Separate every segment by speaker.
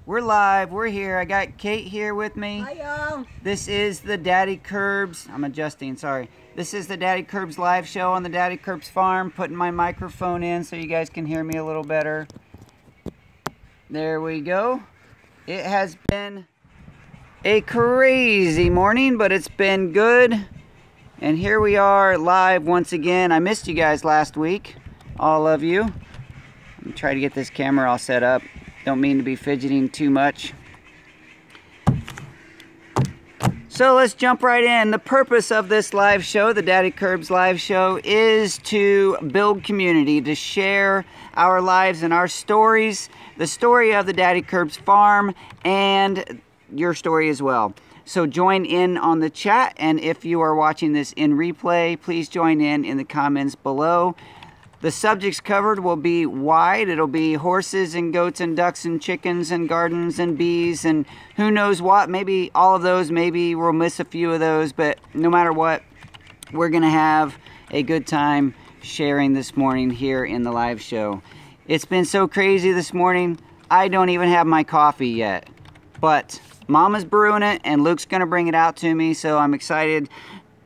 Speaker 1: We're live. We're here. I got Kate here with me.
Speaker 2: Hi, y'all.
Speaker 1: This is the Daddykirbs. I'm adjusting, sorry. This is the Daddykirbs live show on the Daddykirbs farm. Putting my microphone in so you guys can hear me a little better. There we go. It has been a crazy morning, but it's been good. And here we are live once again. I missed you guys last week, all of you. Let me try to get this camera all set up. Don't mean to be fidgeting too much. So let's jump right in. The purpose of this live show, the Daddykirbs live show, is to build community, to share our lives and our stories, the story of the Daddykirbs farm, and your story as well. So join in on the chat, and if you are watching this in replay, please join in the comments below. The subjects covered will be wide. It'll be horses and goats and ducks and chickens and gardens and bees and who knows what. Maybe all of those. Maybe we'll miss a few of those. But no matter what, we're going to have a good time sharing this morning here in the live show. It's been so crazy this morning. I don't even have my coffee yet. But Mama's brewing it and Luke's going to bring it out to me. So I'm excited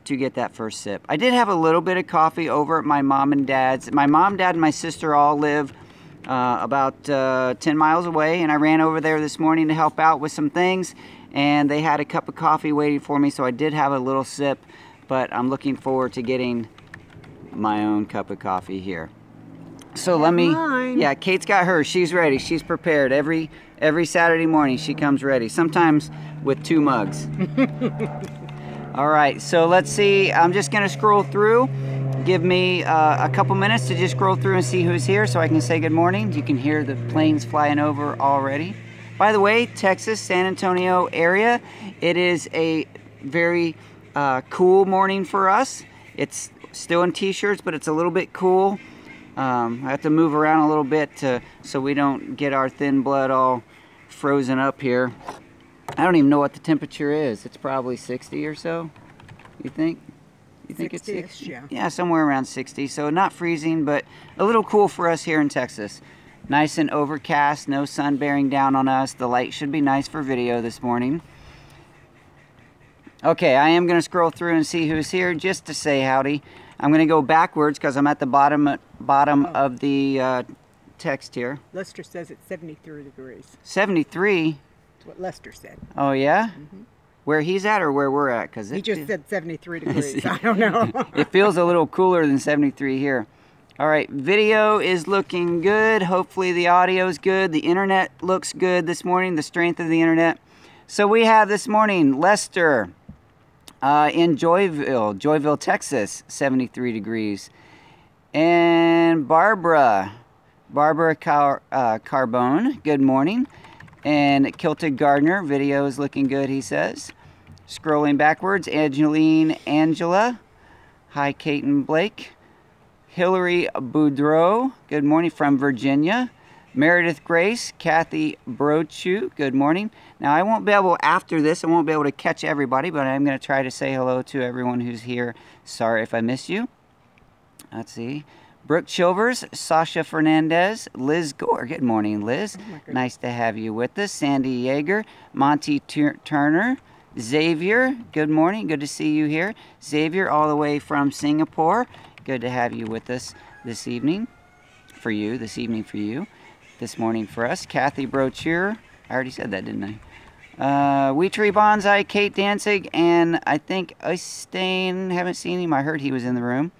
Speaker 1: to get that first sip. I did have a little bit of coffee over at my mom and dad's. My mom, dad, and my sister all live about 10 miles away, and I ran over there this morning to help out with some things, and they had a cup of coffee waiting for me, so I did have a little sip, but I'm looking forward to getting my own cup of coffee here. So let me, yeah, Kate's got hers. She's ready. She's prepared. Every Saturday morning she comes ready, sometimes with 2 mugs. All right, so let's see. I'm just going to scroll through. Give me a couple minutes to just scroll through and see who's here so I can say good morning. You can hear the planes flying over already. By the way, Texas, San Antonio area, it is a very cool morning for us. It's still in t-shirts, but it's a little bit cool. I have to move around a little bit so we don't get our thin blood all frozen up here. I don't even know what the temperature is. It's probably 60 or so. You think? You think it's 60?
Speaker 2: Yeah.
Speaker 1: Yeah, somewhere around 60. So not freezing, but a little cool for us here in Texas. Nice and overcast, no sun bearing down on us. The light should be nice for video this morning. Okay, I am going to scroll through and see who's here just to say howdy. I'm going to go backwards because I'm at the bottom of the text here.
Speaker 2: Lester says it's 73 degrees.
Speaker 1: 73?
Speaker 2: What Lester said.
Speaker 1: Oh yeah? Mm-hmm. Where he's at or where we're at? Cause
Speaker 2: he just said 73 degrees. I don't know.
Speaker 1: It feels a little cooler than 73 here. All right, video is looking good. Hopefully the audio is good. The internet looks good this morning, the strength of the internet. So we have this morning Lester in Joyville, Texas, 73 degrees. And Barbara Carbone, good morning. And Kilted Gardner, video is looking good, he says. Scrolling backwards, Angela. Hi, Kate and Blake. Hillary Boudreau, good morning from Virginia. Meredith Grace, Kathy Brochu, good morning. Now, I won't be able, after this, I won't be able to catch everybody, but I'm going to try to say hello to everyone who's here. Sorry if I missed you. Let's see. Brooke Chilvers, Sasha Fernandez, Liz Gore. Good morning, Liz. Oh, nice to have you with us. Sandy Yager, Monte Turner, Xavier. Good morning. Good to see you here. Xavier, all the way from Singapore. Good to have you with us this evening. For you, this evening for you. This morning for us. Kathy Brochu. I already said that, didn't I? Wheat Tree Bonsai, Kate Danzig, and I think Øystein. Haven't seen him. I heard he was in the room.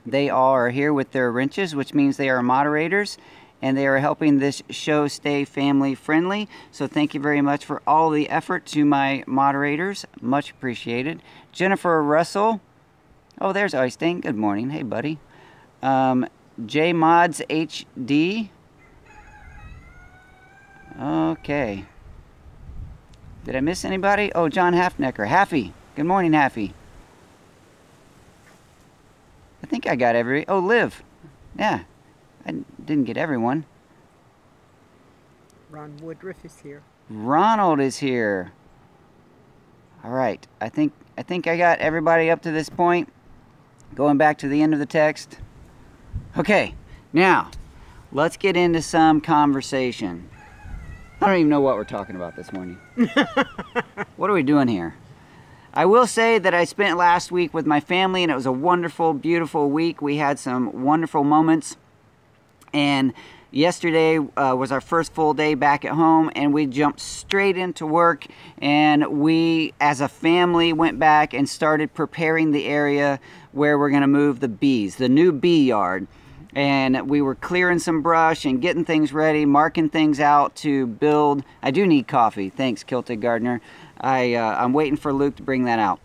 Speaker 1: They all are here with their wrenches, which means they are moderators, and they are helping this show stay family friendly. So thank you very much for all the effort to my moderators. Much appreciated. Jennifer Russell. Oh, there's Øystein. Good morning. Hey, buddy. J Mods HD. Okay. Did I miss anybody? Oh, John Halfnecker. Haffy. Good morning, Haffy. I think I got oh, Liv. Yeah, I didn't get everyone.
Speaker 2: Ron Woodruff is here.
Speaker 1: Ronald is here. All right, I think I got everybody up to this point. Going back to the end of the text. Okay, now let's get into some conversation. I don't even know what we're talking about this morning. What are we doing here? I will say that I spent last week with my family, and it was a wonderful, beautiful week. We had some wonderful moments. And yesterday was our first full day back at home, and we jumped straight into work. And we, as a family, went back and started preparing the area where we're going to move the bees, the new bee yard. And we were clearing some brush and getting things ready, marking things out to build. I do need coffee. Thanks, Kilted Gardener. I'm waiting for Luke to bring that out.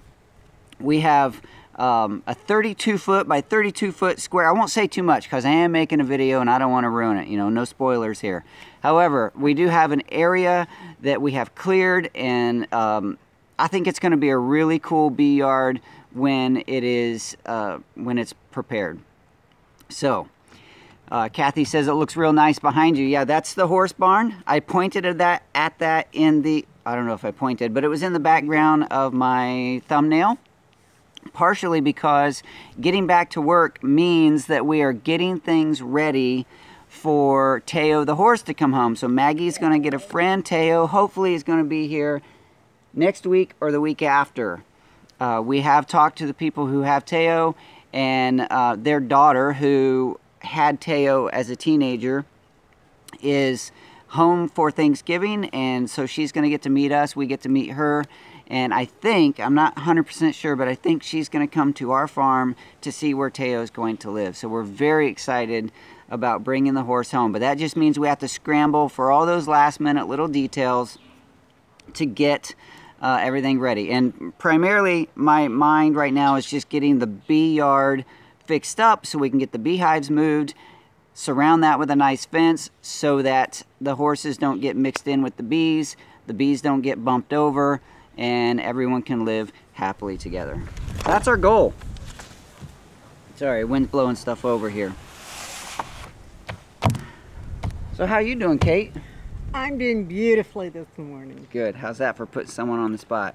Speaker 1: We have a 32 foot by 32 foot square. I won't say too much because I am making a video and I don't want to ruin it. You know, no spoilers here. However, we do have an area that we have cleared, and I think it's going to be a really cool bee yard when it's prepared. So. Kathy says it looks real nice behind you. Yeah, that's the horse barn. I pointed at that in the, I don't know if I pointed, but it was in the background of my thumbnail. Partially because getting back to work means that we are getting things ready for Teo the horse to come home. So Maggie's going to get a friend. Teo hopefully is going to be here next week or the week after. We have talked to the people who have Teo, and their daughter, who had Teo as a teenager, is home for Thanksgiving, and so she's going to get to meet us. We get to meet her, and I think, I'm not 100% sure, but I think she's going to come to our farm to see where Teo is going to live. So we're very excited about bringing the horse home, but that just means we have to scramble for all those last minute little details to get everything ready. And primarily my mind right now is just getting the bee yard fixed up so we can get the beehives moved, surround that with a nice fence so that the horses don't get mixed in with the bees don't get bumped over, and everyone can live happily together. That's our goal. Sorry, wind's blowing stuff over here. So how you doing, Kate?
Speaker 2: I'm doing beautifully this morning.
Speaker 1: Good. How's that for putting someone on the spot?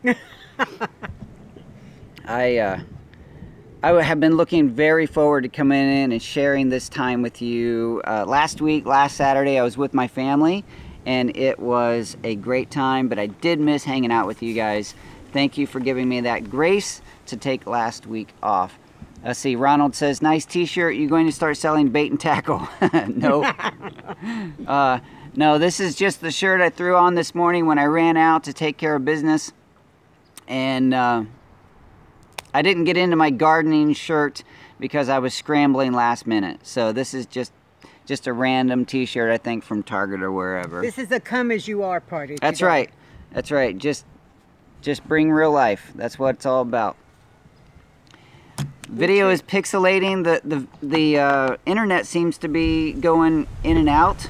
Speaker 1: I have been looking very forward to coming in and sharing this time with you. Last Saturday, I was with my family, and it was a great time, but I did miss hanging out with you guys. Thank you for giving me that grace to take last week off. Let's see, Ronald says, nice t-shirt. You going to start selling bait and tackle? No. No, this is just the shirt I threw on this morning when I ran out to take care of business. And I didn't get into my gardening shirt because I was scrambling last minute. So this is just a random t-shirt, I think, from Target or wherever.
Speaker 2: This is a come as you are party.
Speaker 1: That's right. That's right. Just bring real life. That's what it's all about. Video is pixelating. The internet seems to be going in and out.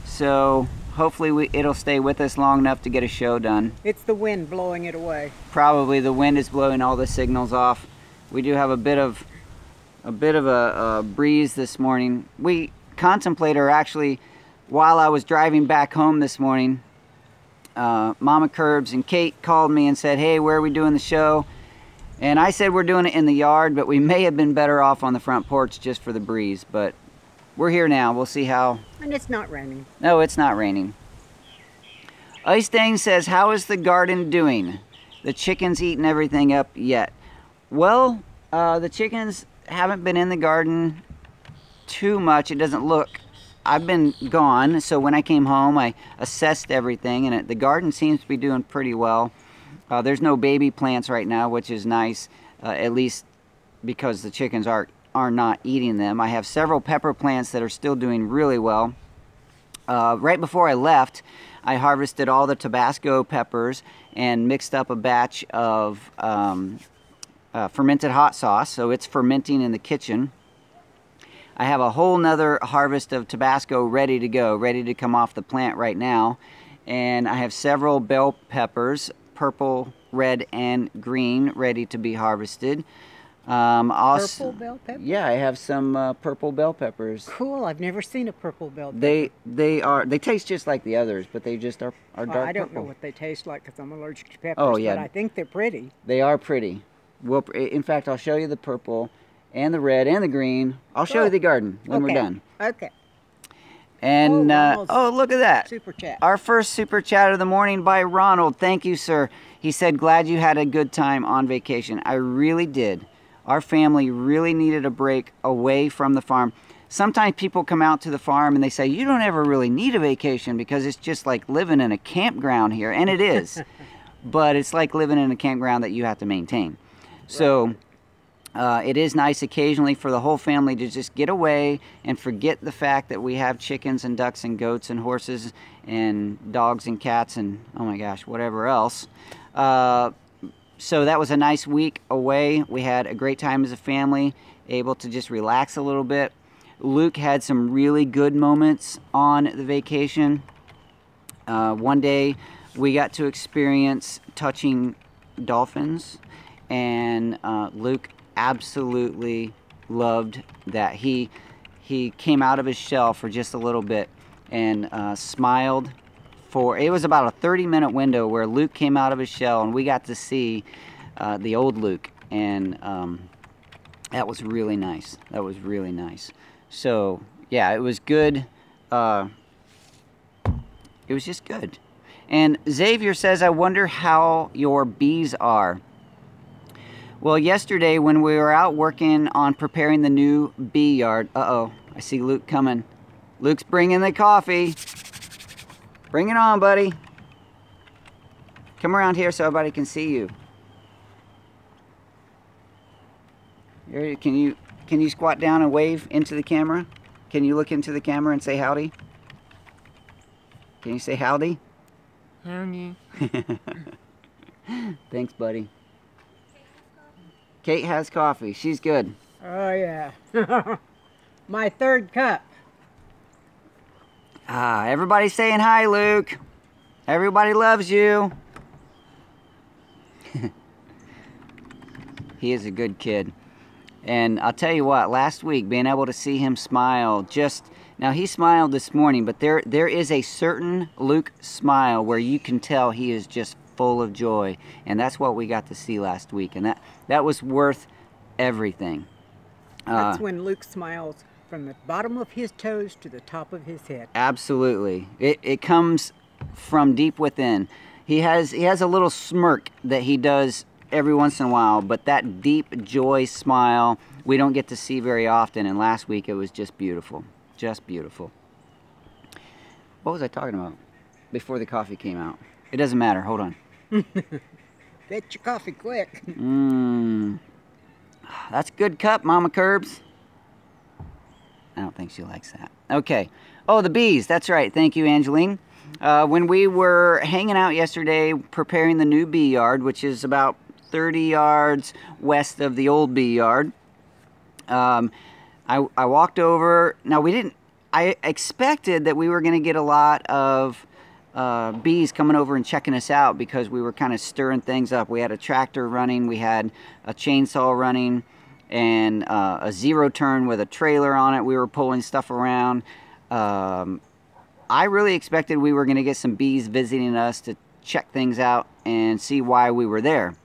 Speaker 1: So hopefully it'll stay with us long enough to get a show done.
Speaker 2: It's the wind blowing it away.
Speaker 1: Probably the wind is blowing all the signals off. We do have a bit of a breeze this morning. We contemplated, or actually, while I was driving back home this morning, Mama Curbs and Kate called me and said, hey, where are we doing the show? And I said we're doing it in the yard, but we may have been better off on the front porch just for the breeze. But we're here now. We'll see how.
Speaker 2: And it's not raining.
Speaker 1: No, it's not raining. Øystein says, how is the garden doing? The chickens eating everything up yet? Well, the chickens haven't been in the garden too much. It doesn't look. I've been gone, so when I came home, I assessed everything, and the garden seems to be doing pretty well. There's no baby plants right now, which is nice, at least because the chickens are not eating them. I have several pepper plants that are still doing really well. Right before I left, I harvested all the Tabasco peppers and mixed up a batch of fermented hot sauce, so it's fermenting in the kitchen. I have a whole nother harvest of Tabasco ready to go, ready to come off the plant right now. And I have several bell peppers, purple, red, and green, ready to be harvested.
Speaker 2: Purple bell pepper?
Speaker 1: Yeah, I have some purple bell peppers.
Speaker 2: Cool. I've never seen a purple bell pepper.
Speaker 1: They taste just like the others, but they just are dark purple.
Speaker 2: I don't know what they taste like because I'm allergic to peppers,
Speaker 1: oh, yeah.
Speaker 2: But I think they're pretty.
Speaker 1: They are pretty. Well, in fact, I'll show you the purple and the red and the green. I'll show you the garden when we're done.
Speaker 2: Okay.
Speaker 1: And
Speaker 2: Ronald's
Speaker 1: oh, look at that.
Speaker 2: super chat.
Speaker 1: Our first super chat of the morning by Ronald. Thank you, sir. He said, glad you had a good time on vacation. I really did. Our family really needed a break away from the farm. Sometimes people come out to the farm and they say, you don't ever really need a vacation because it's just like living in a campground here. And it is. But it's like living in a campground that you have to maintain. So it is nice occasionally for the whole family to just get away and forget the fact that we have chickens and ducks and goats and horses and dogs and cats and, oh my gosh, whatever else. So that was a nice week away. We had a great time as a family, able to just relax a little bit. Luke had some really good moments on the vacation. One day we got to experience touching dolphins, and Luke absolutely loved that. He came out of his shell for just a little bit and smiled for, it was about a 30-minute window where Luke came out of his shell and we got to see the old Luke, and that was really nice. That was really nice. So yeah, it was good. It was just good. And Xavier says, I wonder how your bees are. Well, yesterday when we were out working on preparing the new bee yard, uh-oh, I see Luke coming. Luke's bringing the coffee. Bring it on, buddy. Come around here so everybody can see you. Here, can you squat down and wave into the camera? Can you look into the camera and say howdy? Can you say howdy?
Speaker 3: Howdy.
Speaker 1: Thanks, buddy. Kate has coffee. She's good.
Speaker 2: Oh, yeah. My third cup.
Speaker 1: Everybody's saying hi, Luke. Everybody loves you. He is a good kid. And I'll tell you what, last week, being able to see him smile, now he smiled this morning, but there is a certain Luke smile where you can tell he is just full of joy. And that's what we got to see last week. And that was worth everything.
Speaker 2: That's when Luke smiles from the bottom of his toes to the top of his head.
Speaker 1: Absolutely. It comes from deep within. He has a little smirk that he does every once in a while, but that deep joy smile we don't get to see very often, and last week it was just beautiful. Just beautiful. What was I talking about before the coffee came out? It doesn't matter. Hold on.
Speaker 2: Get your coffee quick.
Speaker 1: That's a good cup, Mama Curbs. I don't think she likes that. Okay. Oh, the bees. That's right. Thank you, Angeline. When we were hanging out yesterday preparing the new bee yard, which is about 30 yards west of the old bee yard, I walked over. Now, I expected that we were going to get a lot of bees coming over and checking us out because we were kind of stirring things up. We had a tractor running, we had a chainsaw running, and a zero turn with a trailer on it. We were pulling stuff around. I really expected we were going to get some bees visiting us to check things out and see why we were there.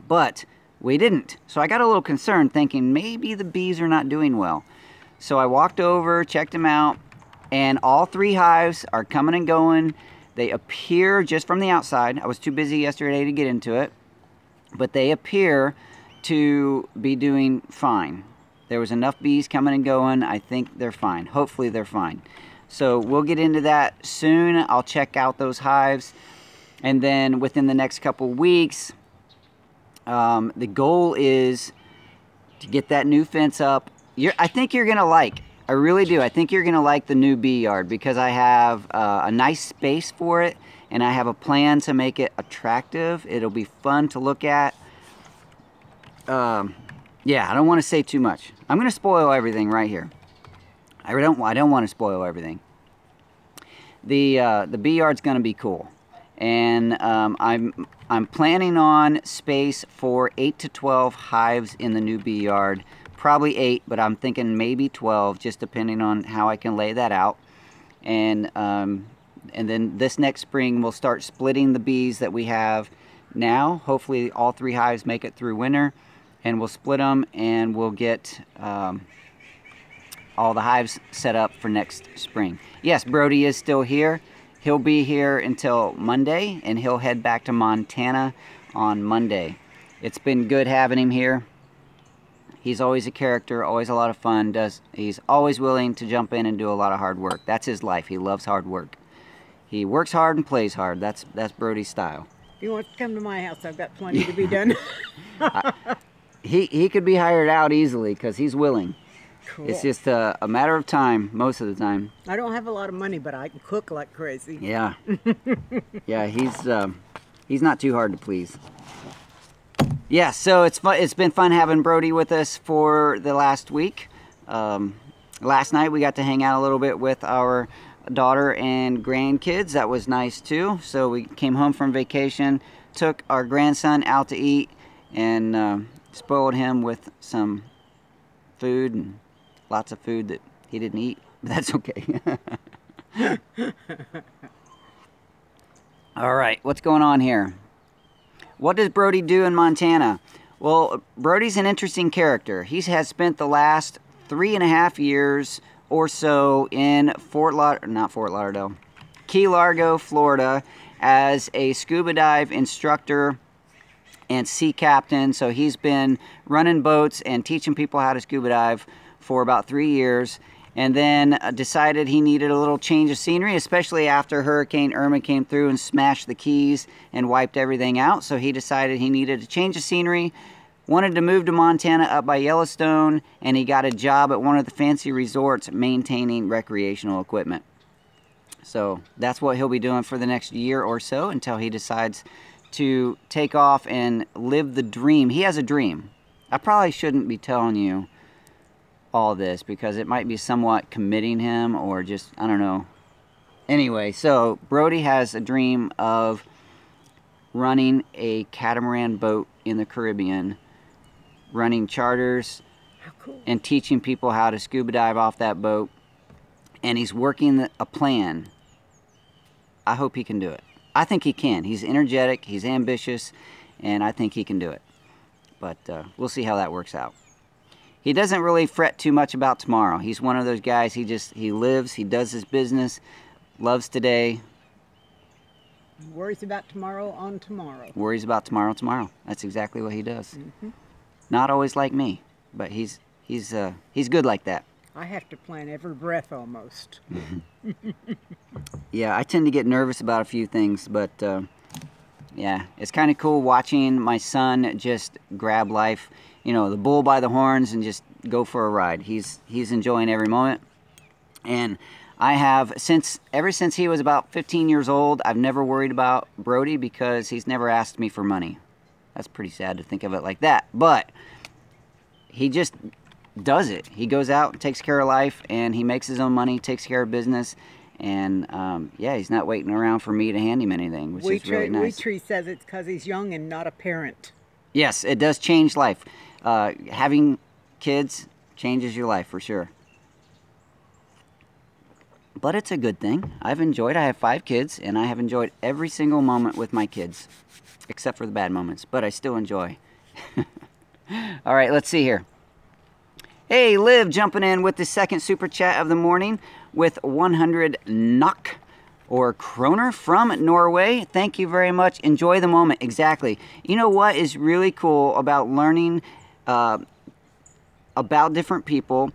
Speaker 1: But we didn't. So I got a little concerned, thinking maybe the bees are not doing well. So I walked over, checked them out, and all 3 hives are coming and going. They appear just from the outside. I was too busy yesterday to get into it, but they appear to be doing fine. There was enough bees coming and going. I think they're fine. Hopefully they're fine. So we'll get into that soon. I'll check out those hives, and then within the next couple weeks, the goal is to get that new fence up. I think you're gonna like. I really do. I think you're going to like the new bee yard because I have a nice space for it, and I have a plan to make it attractive. It'll be fun to look at. Yeah, I don't want to say too much. I'm going to spoil everything right here. I don't want to spoil everything. The bee yard's going to be cool, and I'm planning on space for 8 to 12 hives in the new bee yard. Probably 8, but I'm thinking maybe 12, just depending on how I can lay that out. And then this next spring, we'll start splitting the bees that we have now. Hopefully all 3 hives make it through winter, and we'll split them, and we'll get all the hives set up for next spring. Yes, Brody is still here. He'll be here until Monday, and he'll head back to Montana on Monday. It's been good having him here. He's always a character, always a lot of fun. He's always willing to jump in and do a lot of hard work. That's his life. He loves hard work. He works hard and plays hard. That's Brody's style.
Speaker 2: If you want to come to my house, I've got plenty to be done.
Speaker 1: He could be hired out easily because he's willing.
Speaker 2: Cool.
Speaker 1: It's just a matter of time, most of the time.
Speaker 2: I don't have a lot of money, but I can cook like crazy.
Speaker 1: Yeah. Yeah, he's not too hard to please. Yeah, so it's been fun having Brody with us for the last week. Last night we got to hang out a little bit with our daughter and grandkids. That was nice too. So we came home from vacation, took our grandson out to eat, and spoiled him with some food, and lots of food that he didn't eat. But that's okay. All right, what's going on here? What does Brody do in Montana? Well, Brody's an interesting character. He has spent the last 3.5 years or so in Key Largo, Florida, as a scuba dive instructor and sea captain. So he's been running boats and teaching people how to scuba dive for about 3 years, and then decided he needed a little change of scenery, especially after Hurricane Irma came through and smashed the Keys and wiped everything out. So he decided he needed a change of scenery, wanted to move to Montana up by Yellowstone, and he got a job at one of the fancy resorts maintaining recreational equipment. So that's what he'll be doing for the next year or so until he decides to take off and live the dream. He has a dream. I probably shouldn't be telling you all this because it might be somewhat committing him, or just, I don't know. Anyway, so Brody has a dream of running a catamaran boat in the Caribbean, running charters,
Speaker 2: Cool.
Speaker 1: and teaching people how to scuba dive off that boat. And he's working a plan. I hope he can do it. I think he can. He's energetic, he's ambitious, and I think he can do it. But we'll see how that works out. He doesn't really fret too much about tomorrow. He's one of those guys, he lives, he does his business, loves today.
Speaker 2: Worries about tomorrow on tomorrow.
Speaker 1: Worries about tomorrow. That's exactly what he does.
Speaker 2: Mm-hmm.
Speaker 1: Not always like me, but he's good like that.
Speaker 2: I have to plan every breath almost.
Speaker 1: Yeah, I tend to get nervous about a few things, but yeah, it's kind of cool watching my son just grab life, you know, the bull by the horns, and just go for a ride. He's enjoying every moment. And I have, ever since he was about 15 years old, I've never worried about Brody because he's never asked me for money. That's pretty sad to think of it like that, but he just does it. He goes out and takes care of life, and he makes his own money, takes care of business, and yeah, he's not waiting around for me to hand him anything, which is really nice.
Speaker 2: Tree says it's because he's young and not a parent.
Speaker 1: Yes, it does change life. Having kids changes your life for sure. But it's a good thing. I have 5 kids, and I have enjoyed every single moment with my kids, except for the bad moments, but I still enjoy. All right, let's see here. Hey, Liv jumping in with the second super chat of the morning with 100 NOK or kroner from Norway. Thank you very much. Enjoy the moment. Exactly. You know what is really cool about learning about different people?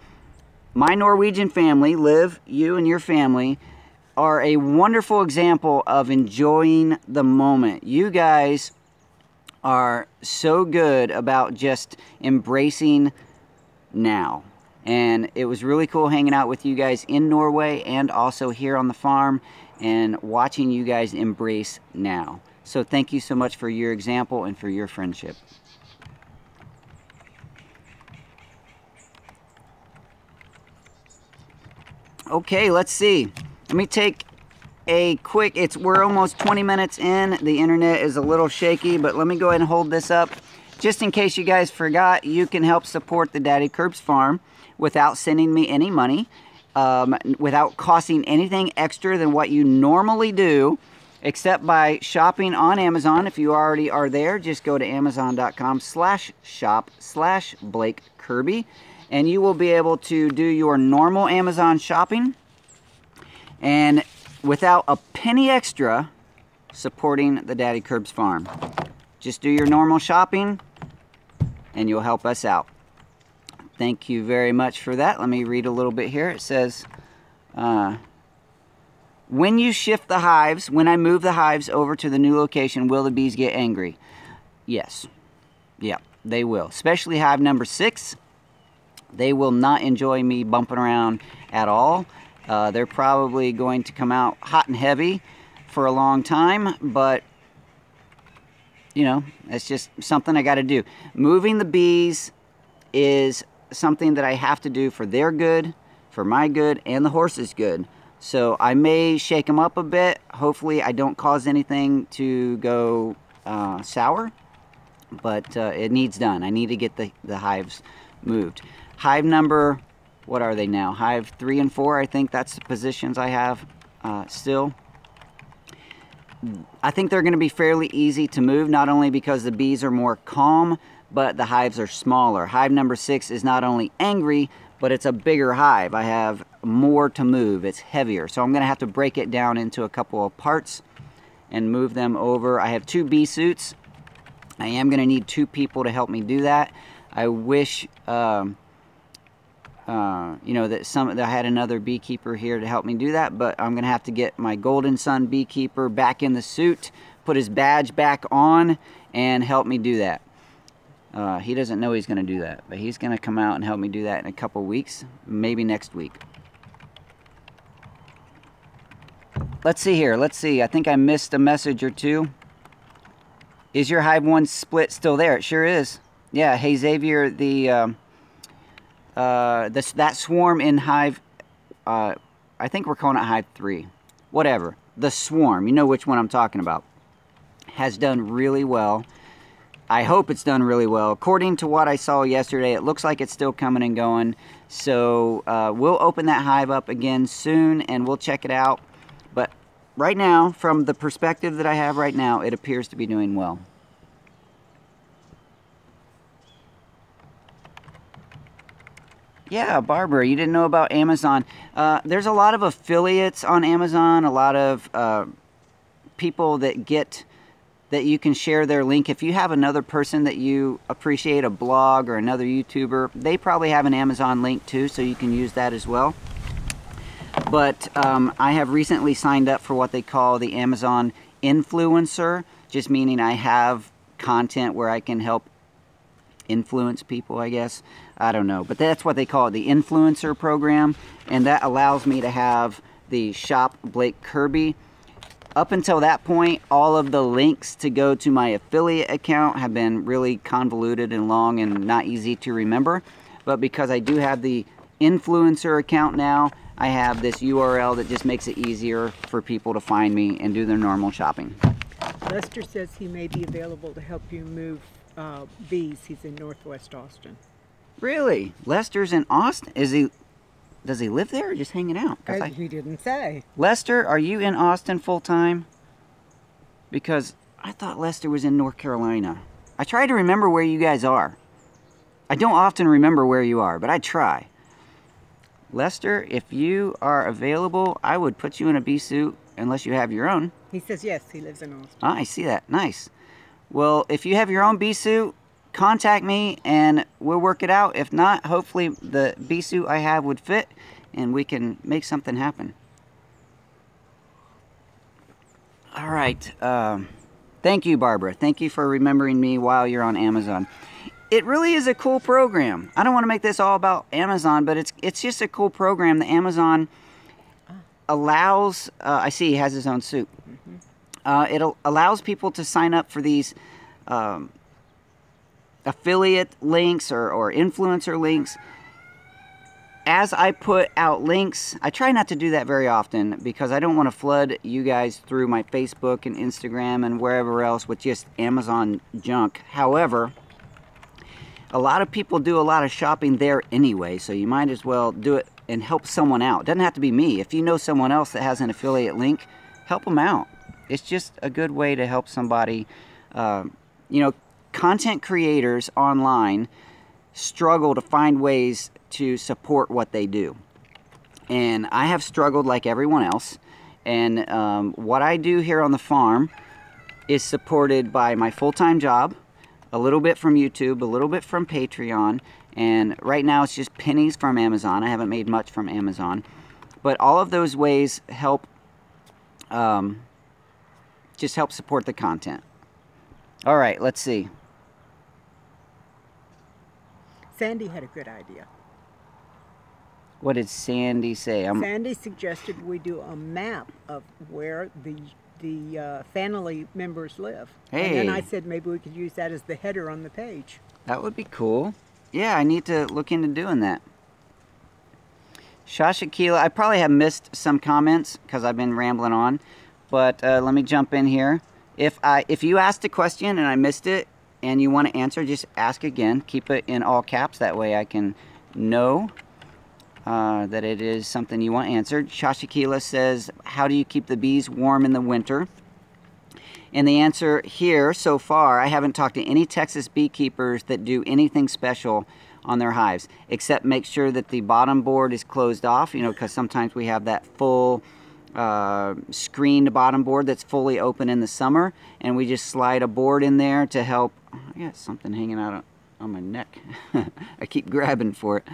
Speaker 1: My Norwegian family, Liv, you and your family, are a wonderful example of enjoying the moment. You guys are so good about just embracing now. And it was really cool hanging out with you guys in Norway and also here on the farm and watching you guys embrace now. So thank you so much for your example and for your friendship. Okay, let's see. Let me take a quick, we're almost 20 minutes in. The internet is a little shaky, but let me go ahead and hold this up. Just in case you guys forgot, you can help support the Daddykirbs farm without sending me any money, without costing anything extra than what you normally do, except by shopping on Amazon. If you already are there, just go to amazon.com/shop/Blake Kirby. and you will be able to do your normal Amazon shopping and without a penny extra supporting the Daddykirbs farm. Just do your normal shopping and you'll help us out. Thank you very much for that. Let me read a little bit here. It says, when you shift the hives, when I move the hives over to the new location, will the bees get angry? Yes. Yeah, they will. Especially hive number 6. They will not enjoy me bumping around at all. They're probably going to come out hot and heavy for a long time, but you know, it's just something I got to do. Moving the bees is something that I have to do for their good, for my good, and the horses' good. So I may shake them up a bit. Hopefully I don't cause anything to go sour, but it needs done. I need to get the hives moved. Hive number, what are they now? Hive 3 and 4, I think that's the positions I have still. I think they're going to be fairly easy to move, not only because the bees are more calm, but the hives are smaller. Hive number 6 is not only angry, but it's a bigger hive. I have more to move. It's heavier. So I'm going to have to break it down into a couple of parts and move them over. I have 2 bee suits. I am going to need 2 people to help me do that. I wish, you know, that I had another beekeeper here to help me do that, but I'm going to have to get my Golden Sun beekeeper back in the suit, put his badge back on, and help me do that. He doesn't know he's going to do that, but he's going to come out and help me do that in a couple weeks, maybe next week. Let's see here. Let's see. I think I missed a message or two. Is your Hive 1 split still there? It sure is. Yeah, hey Xavier, that swarm in Hive, I think we're calling it Hive 3. Whatever. The swarm, you know which one I'm talking about, has done really well. I hope it's done really well. According to what I saw yesterday, it looks like it's still coming and going. So we'll open that hive up again soon and we'll check it out. But right now, from the perspective that I have right now, it appears to be doing well. Yeah, Barbara, you didn't know about Amazon. There's a lot of affiliates on Amazon, a lot of people that you can share their link. If you have another person that you appreciate, a blog or another YouTuber, they probably have an Amazon link too, so you can use that as well. But I have recently signed up for what they call the Amazon influencer, just meaning I have content where I can help influence people, I guess. I don't know, but that's what they call it, the influencer program, and that allows me to have the Shop Blake Kirby. Up until that point, all of the links to go to my affiliate account have been really convoluted and long and not easy to remember. But because I do have the influencer account now, I have this URL that just makes it easier for people to find me and do their normal shopping.
Speaker 2: Lester says he may be available to help you move bees. He's in Northwest Austin.
Speaker 1: Really? Lester's in Austin? Does he live there or just hanging out?
Speaker 2: He didn't say.
Speaker 1: Lester, are you in Austin full time? Because I thought Lester was in North Carolina. I try to remember where you guys are. I don't often remember where you are, but I try. Lester, if you are available, I would put you in a bee suit unless you have your own.
Speaker 2: He says yes, he lives in Austin.
Speaker 1: Ah, I see that. Nice. Well, if you have your own bee suit, contact me and we'll work it out. If not, hopefully the bee suit I have would fit and we can make something happen. All right. Thank you, Barbara. Thank you for remembering me while you're on Amazon. It really is a cool program. I don't want to make this all about Amazon, but it's just a cool program. The Amazon allows, I see he has his own suit. Mm-hmm. It allows people to sign up for these affiliate links or influencer links. As I put out links, I try not to do that very often because I don't want to flood you guys through my Facebook and Instagram and wherever else with just Amazon junk. However, a lot of people do a lot of shopping there anyway, so you might as well do it and help someone out. It doesn't have to be me. If you know someone else that has an affiliate link, help them out. It's just a good way to help somebody. You know, content creators online struggle to find ways to support what they do. And I have struggled like everyone else. And what I do here on the farm is supported by my full-time job, a little bit from YouTube, a little bit from Patreon, and right now it's just pennies from Amazon. I haven't made much from Amazon. But all of those ways help, just help support the content. All right, let's see.
Speaker 2: Sandy had a good idea.
Speaker 1: What did Sandy say?
Speaker 2: Sandy suggested we do a map of where the family members live.
Speaker 1: Hey.
Speaker 2: And then I said maybe we could use that as the header on the page.
Speaker 1: That would be cool. Yeah, I need to look into doing that. Shashakila, I probably have missed some comments because I've been rambling on, but let me jump in here. If you asked a question and I missed it and you want to answer, just ask again. Keep it in all caps, that way I can know that it is something you want answered. Shashakila says, how do you keep the bees warm in the winter? And the answer here so far, I haven't talked to any Texas beekeepers that do anything special on their hives, except make sure that the bottom board is closed off, you know, because sometimes we have that full screened bottom board that's fully open in the summer, and we just slide a board in there to help. I got something hanging out on my neck. I keep grabbing for it.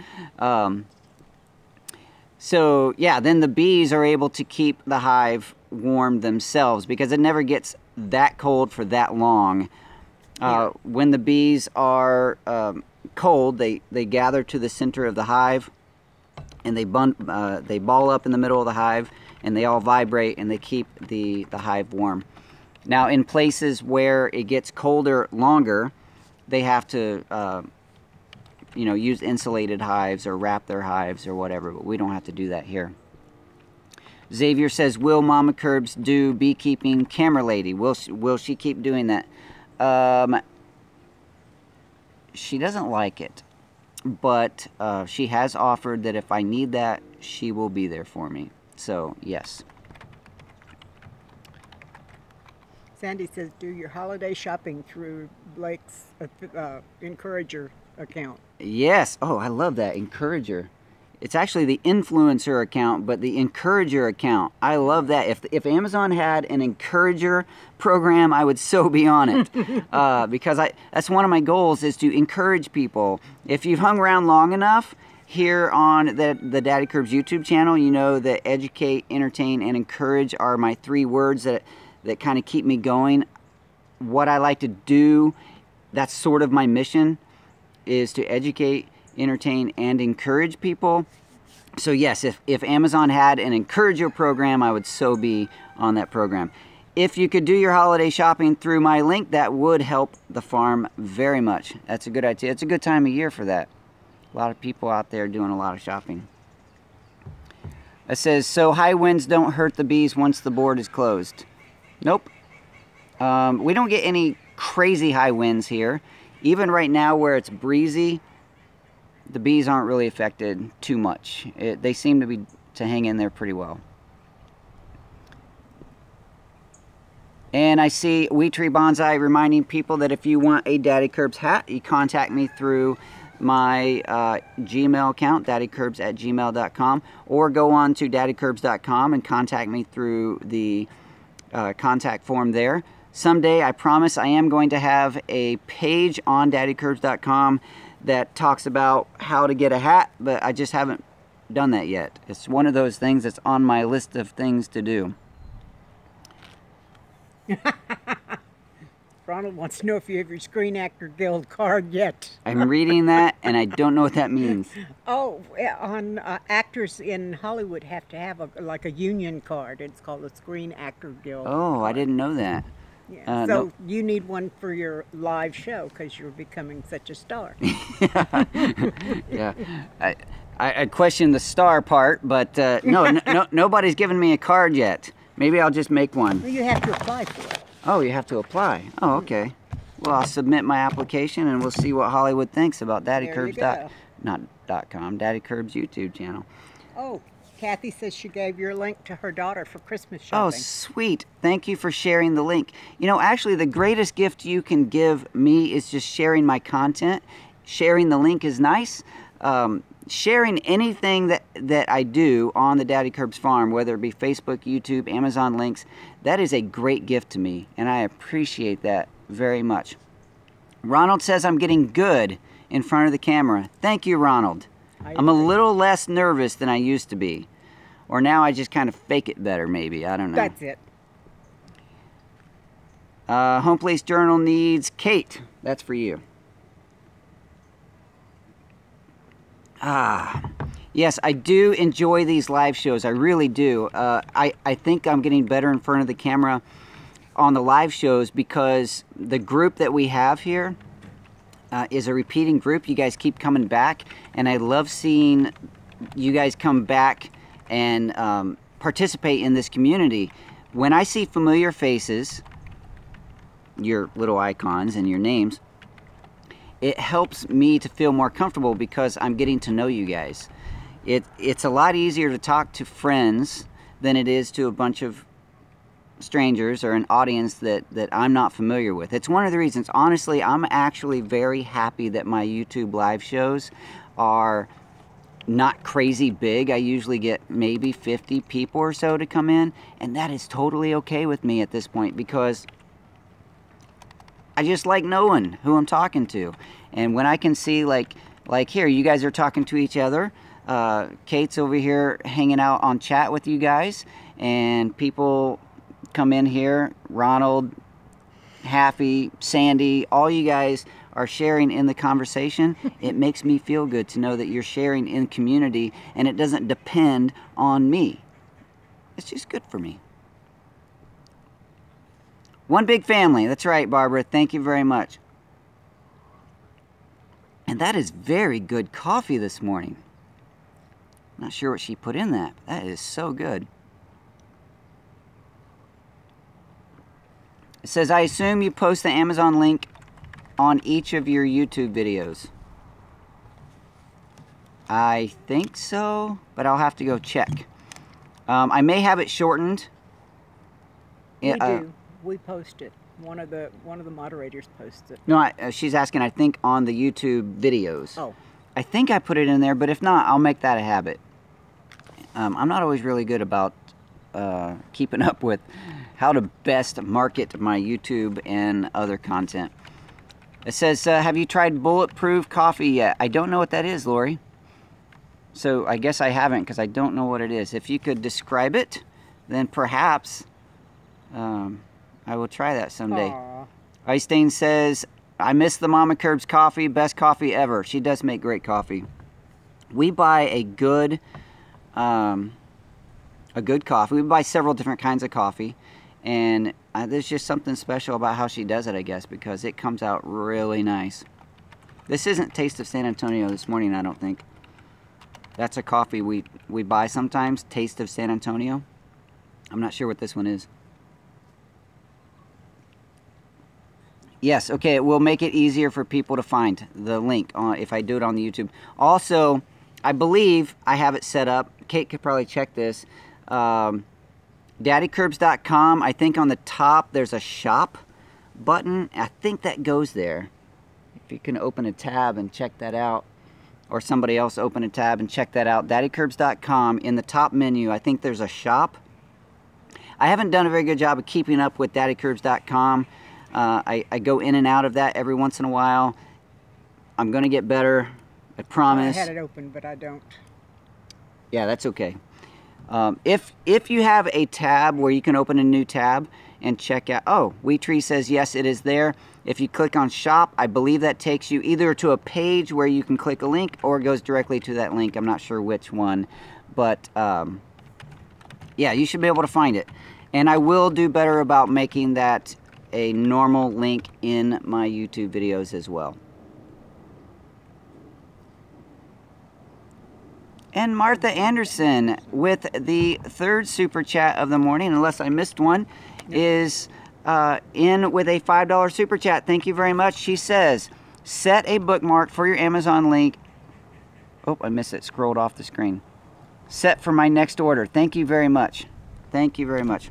Speaker 1: So yeah, then the bees are able to keep the hive warm themselves because it never gets that cold for that long. When the bees are cold, they gather to the center of the hive, and they ball up in the middle of the hive, and they all vibrate, and they keep the hive warm. Now, in places where it gets colder longer, they have to you know, use insulated hives or wrap their hives or whatever, but we don't have to do that here. Xavier says, will Mama Kirbs do beekeeping camera lady? Will she keep doing that? She doesn't like it, but she has offered that if I need that, she will be there for me. So, yes.
Speaker 2: Sandy says, do your holiday shopping through Blake's Encourager account.
Speaker 1: Yes. Oh, I love that. Encourager. It's actually the influencer account, but the Encourager account. I love that. If Amazon had an Encourager program, I would so be on it. Because that's one of my goals, is to encourage people. If you've hung around long enough here on the Daddykirbs YouTube channel, you know that educate, entertain, and encourage are my 3 words that kind of keep me going. What I like to do, that's sort of my mission, is to educate, entertain, and encourage people. So yes, if Amazon had an Encourager program, I would so be on that program. If you could do your holiday shopping through my link, that would help the farm very much. That's a good idea. It's a good time of year for that. A lot of people out there doing a lot of shopping. It says, so high winds don't hurt the bees once the board is closed. Nope. We don't get any crazy high winds here. Even right now where it's breezy, the bees aren't really affected too much. They seem to hang in there pretty well. And I see Wheat Tree Bonsai reminding people that if you want a Daddykirbs hat, you contact me through my Gmail account, daddykirbs@gmail.com, or go on to daddykirbs.com and contact me through the contact form there. Someday, I promise, I am going to have a page on daddykirbs.com that talks about how to get a hat, but I just haven't done that yet. It's one of those things that's on my list of things to do.
Speaker 2: Ronald wants to know if you have your Screen Actor Guild card yet.
Speaker 1: I'm reading that, and I don't know what that means.
Speaker 2: Oh, on actors in Hollywood have to have like a union card. It's called the Screen Actor Guild
Speaker 1: Oh,
Speaker 2: card.
Speaker 1: I didn't know that.
Speaker 2: Yeah. So you need one for your live show because you're becoming such a star.
Speaker 1: Yeah, I question the star part, but no, nobody's given me a card yet. Maybe I'll just make one.
Speaker 2: Well, you have to apply for it.
Speaker 1: Oh, you have to apply. Oh, okay. Well, I'll submit my application, and we'll see what Hollywood thinks about Daddykirbs. Daddykirbs YouTube channel.
Speaker 2: Oh, Kathy says she gave your link to her daughter for Christmas
Speaker 1: Oh,
Speaker 2: shopping.
Speaker 1: sweet. Thank you for sharing the link. You know, actually, the greatest gift you can give me is just sharing my content. Sharing the link is nice. sharing anything that I do on the Daddykirbs farm, whether it be Facebook, YouTube, Amazon links, that is a great gift to me, and I appreciate that very much. Ronald says I'm getting good in front of the camera. Thank you, Ronald. I'm a little less nervous than I used to be. Or now I just kind of fake it better, maybe. I don't know.
Speaker 2: That's it.
Speaker 1: Home Place Journal needs Kate. That's for you. Yes, I do enjoy these live shows. I really do. I think I'm getting better in front of the camera on the live shows because the group that we have here is a repeating group. You guys keep coming back, and I love seeing you guys come back and participate in this community. When I see familiar faces, your little icons and your names, it helps me to feel more comfortable because I'm getting to know you guys. It's a lot easier to talk to friends than it is to a bunch of strangers or an audience that I'm not familiar with. It's one of the reasons, honestly, I'm actually very happy that my YouTube live shows are not crazy big. I usually get maybe 50 people or so to come in, and that is totally okay with me at this point because I just like knowing who I'm talking to. And when I can see, like here, you guys are talking to each other. Kate's over here hanging out on chat with you guys, and people come in here. Ronald, Happy, Sandy, all you guys are sharing in the conversation. It makes me feel good to know that you're sharing in community and it doesn't depend on me. It's just good for me. One big family. That's right, Barbara. Thank you very much. And that is very good coffee this morning. Not sure what she put in that, but that is so good. It says, I assume you post the Amazon link on each of your YouTube videos. I think so, but I'll have to go check. I may have it shortened.
Speaker 2: We do. We post it. One of the moderators posts it.
Speaker 1: No, she's asking, I think, on the YouTube videos.
Speaker 2: Oh.
Speaker 1: I think I put it in there, but if not, I'll make that a habit. I'm not always really good about keeping up with how to best market my YouTube and other content. It says, have you tried Bulletproof Coffee yet? I don't know what that is, Lori. So I guess I haven't because I don't know what it is. If you could describe it, then perhaps I will try that someday. Øystein says, I miss the Mama Kirbs coffee, best coffee ever. She does make great coffee. We buy a good coffee. We buy several different kinds of coffee, and there's just something special about how she does it, I guess, because it comes out really nice. This isn't Taste of San Antonio this morning, I don't think. That's a coffee we buy sometimes, Taste of San Antonio. I'm not sure what this one is. Yes, okay, it will make it easier for people to find the link if I do it on the YouTube. Also, I believe I have it set up. Kate could probably check this. Daddykirbs.com, I think on the top there's a shop button. I think that goes there. If you can open a tab and check that out, or somebody else open a tab and check that out. Daddykirbs.com, in the top menu, I think there's a shop. I haven't done a very good job of keeping up with Daddykirbs.com. I go in and out of that every once in a while. I'm going to get better, I promise.
Speaker 2: I had it open, but I don't.
Speaker 1: Yeah, that's okay. If you have a tab where you can open a new tab and check out, oh, Wheatree says yes, it is there. If you click on shop, I believe that takes you either to a page where you can click a link or it goes directly to that link. I'm not sure which one, but yeah, you should be able to find it. And I will do better about making that a normal link in my YouTube videos as well. And Martha Anderson with the third super chat of the morning, unless I missed one, is in with a $5 super chat. Thank you very much. She says, set a bookmark for your Amazon link. Oh, I missed it. Scrolled off the screen. Set for my next order. Thank you very much. Thank you very much.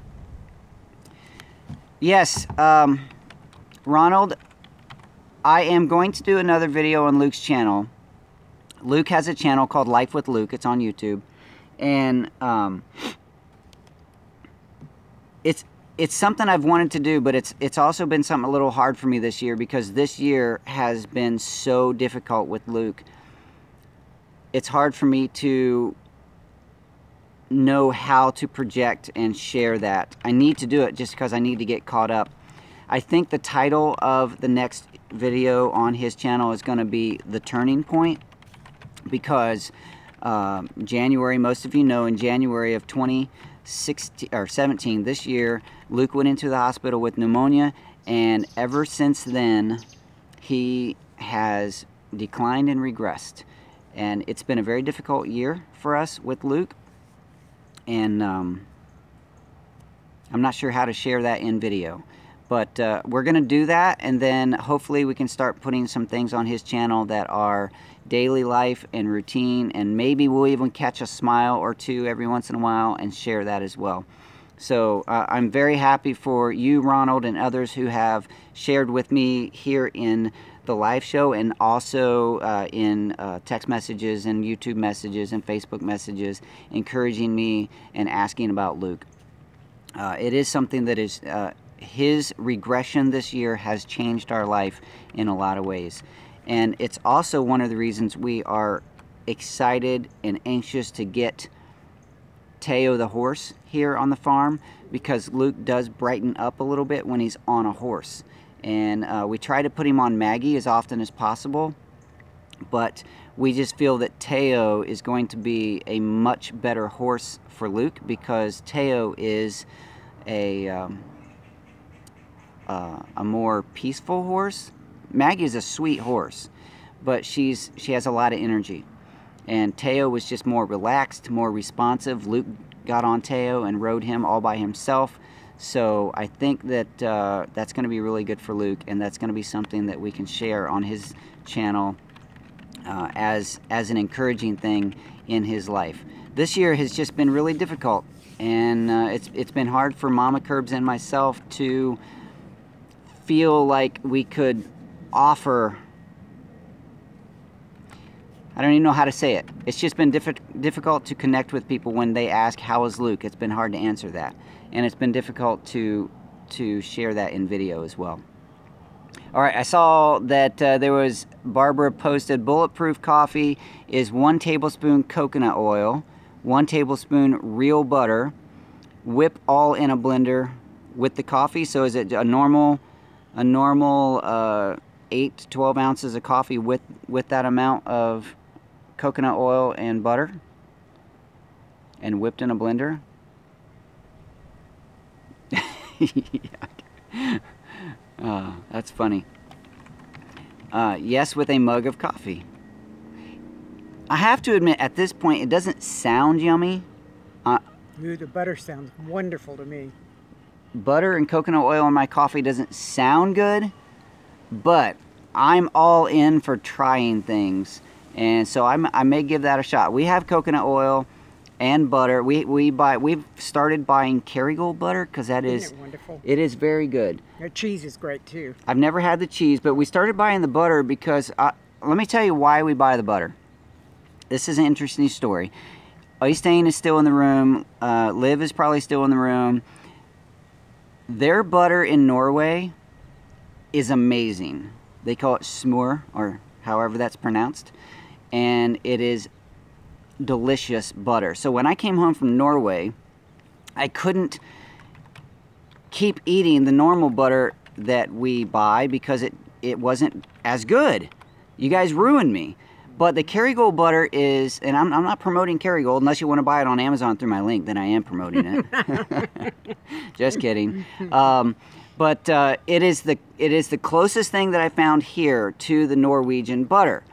Speaker 1: Yes, Ronald, I am going to do another video on Luke's channel Luke has a channel called Life with Luke. It's on YouTube. And it's something I've wanted to do, but it's also been something a little hard for me this year, because this year has been so difficult with Luke. It's hard for me to know how to project and share that. I need to do it just because I need to get caught up. I think the title of the next video on his channel is going to be The Turning Point, because January, most of you know, in January of 2016 or 17, this year, Luke went into the hospital with pneumonia, and ever since then he has declined and regressed. And it's been a very difficult year for us with Luke, and I'm not sure how to share that in video, but we're gonna do that, and then hopefully we can start putting some things on his channel that are daily life and routine, and maybe we'll even catch a smile or two every once in a while and share that as well. So I'm very happy for you, Ronald, and others who have shared with me here in the live show, and also in text messages and YouTube messages and Facebook messages, encouraging me and asking about Luke. It is something that is, his regression this year has changed our life in a lot of ways. And it's also one of the reasons we are excited and anxious to get Teo the horse here on the farm, because Luke does brighten up a little bit when he's on a horse. And we try to put him on Maggie as often as possible, but we just feel that Teo is going to be a much better horse for Luke, because Teo is a more peaceful horse. Maggie is a sweet horse, but she has a lot of energy. And Teo was just more relaxed, more responsive. Luke got on Teo and rode him all by himself. So I think that that's going to be really good for Luke, and that's going to be something that we can share on his channel as an encouraging thing in his life. This year has just been really difficult, and it's been hard for Mama Kirbs and myself to feel like we could offer, I don't even know how to say it. It's just been difficult to connect with people when they ask, how is Luke? It's been hard to answer that. And it's been difficult to share that in video as well. All right, I saw that there was, Barbara posted, bulletproof coffee is 1 tablespoon coconut oil, 1 tablespoon real butter, whip all in a blender with the coffee. So is it a normal 8 to 12 ounces of coffee with that amount of coconut oil and butter, and whipped in a blender? Yeah. That's funny. Yes, with a mug of coffee. I have to admit, at this point, it doesn't sound yummy.
Speaker 2: Ooh, the butter sounds wonderful to me.
Speaker 1: Butter and coconut oil in my coffee doesn't sound good, but I'm all in for trying things, and so I may give that a shot. We have coconut oil and butter. We've started buying Kerrygold butter, because that is
Speaker 2: wonderful. It
Speaker 1: is very good.
Speaker 2: The cheese is great too.
Speaker 1: I've never had the cheese, but we started buying the butter because let me tell you why we buy the butter. This is an interesting story. Øystein is still in the room. Liv is probably still in the room. Their butter in Norway is amazing. They call it smør, or however that's pronounced, and it is delicious butter. So when I came home from Norway, I couldn't keep eating the normal butter that we buy because it wasn't as good. You guys ruined me. But the Kerrygold butter is, and I'm not promoting Kerrygold unless you want to buy it on Amazon through my link, then I am promoting it. Just kidding. But it is the closest thing that I found here to the Norwegian butter.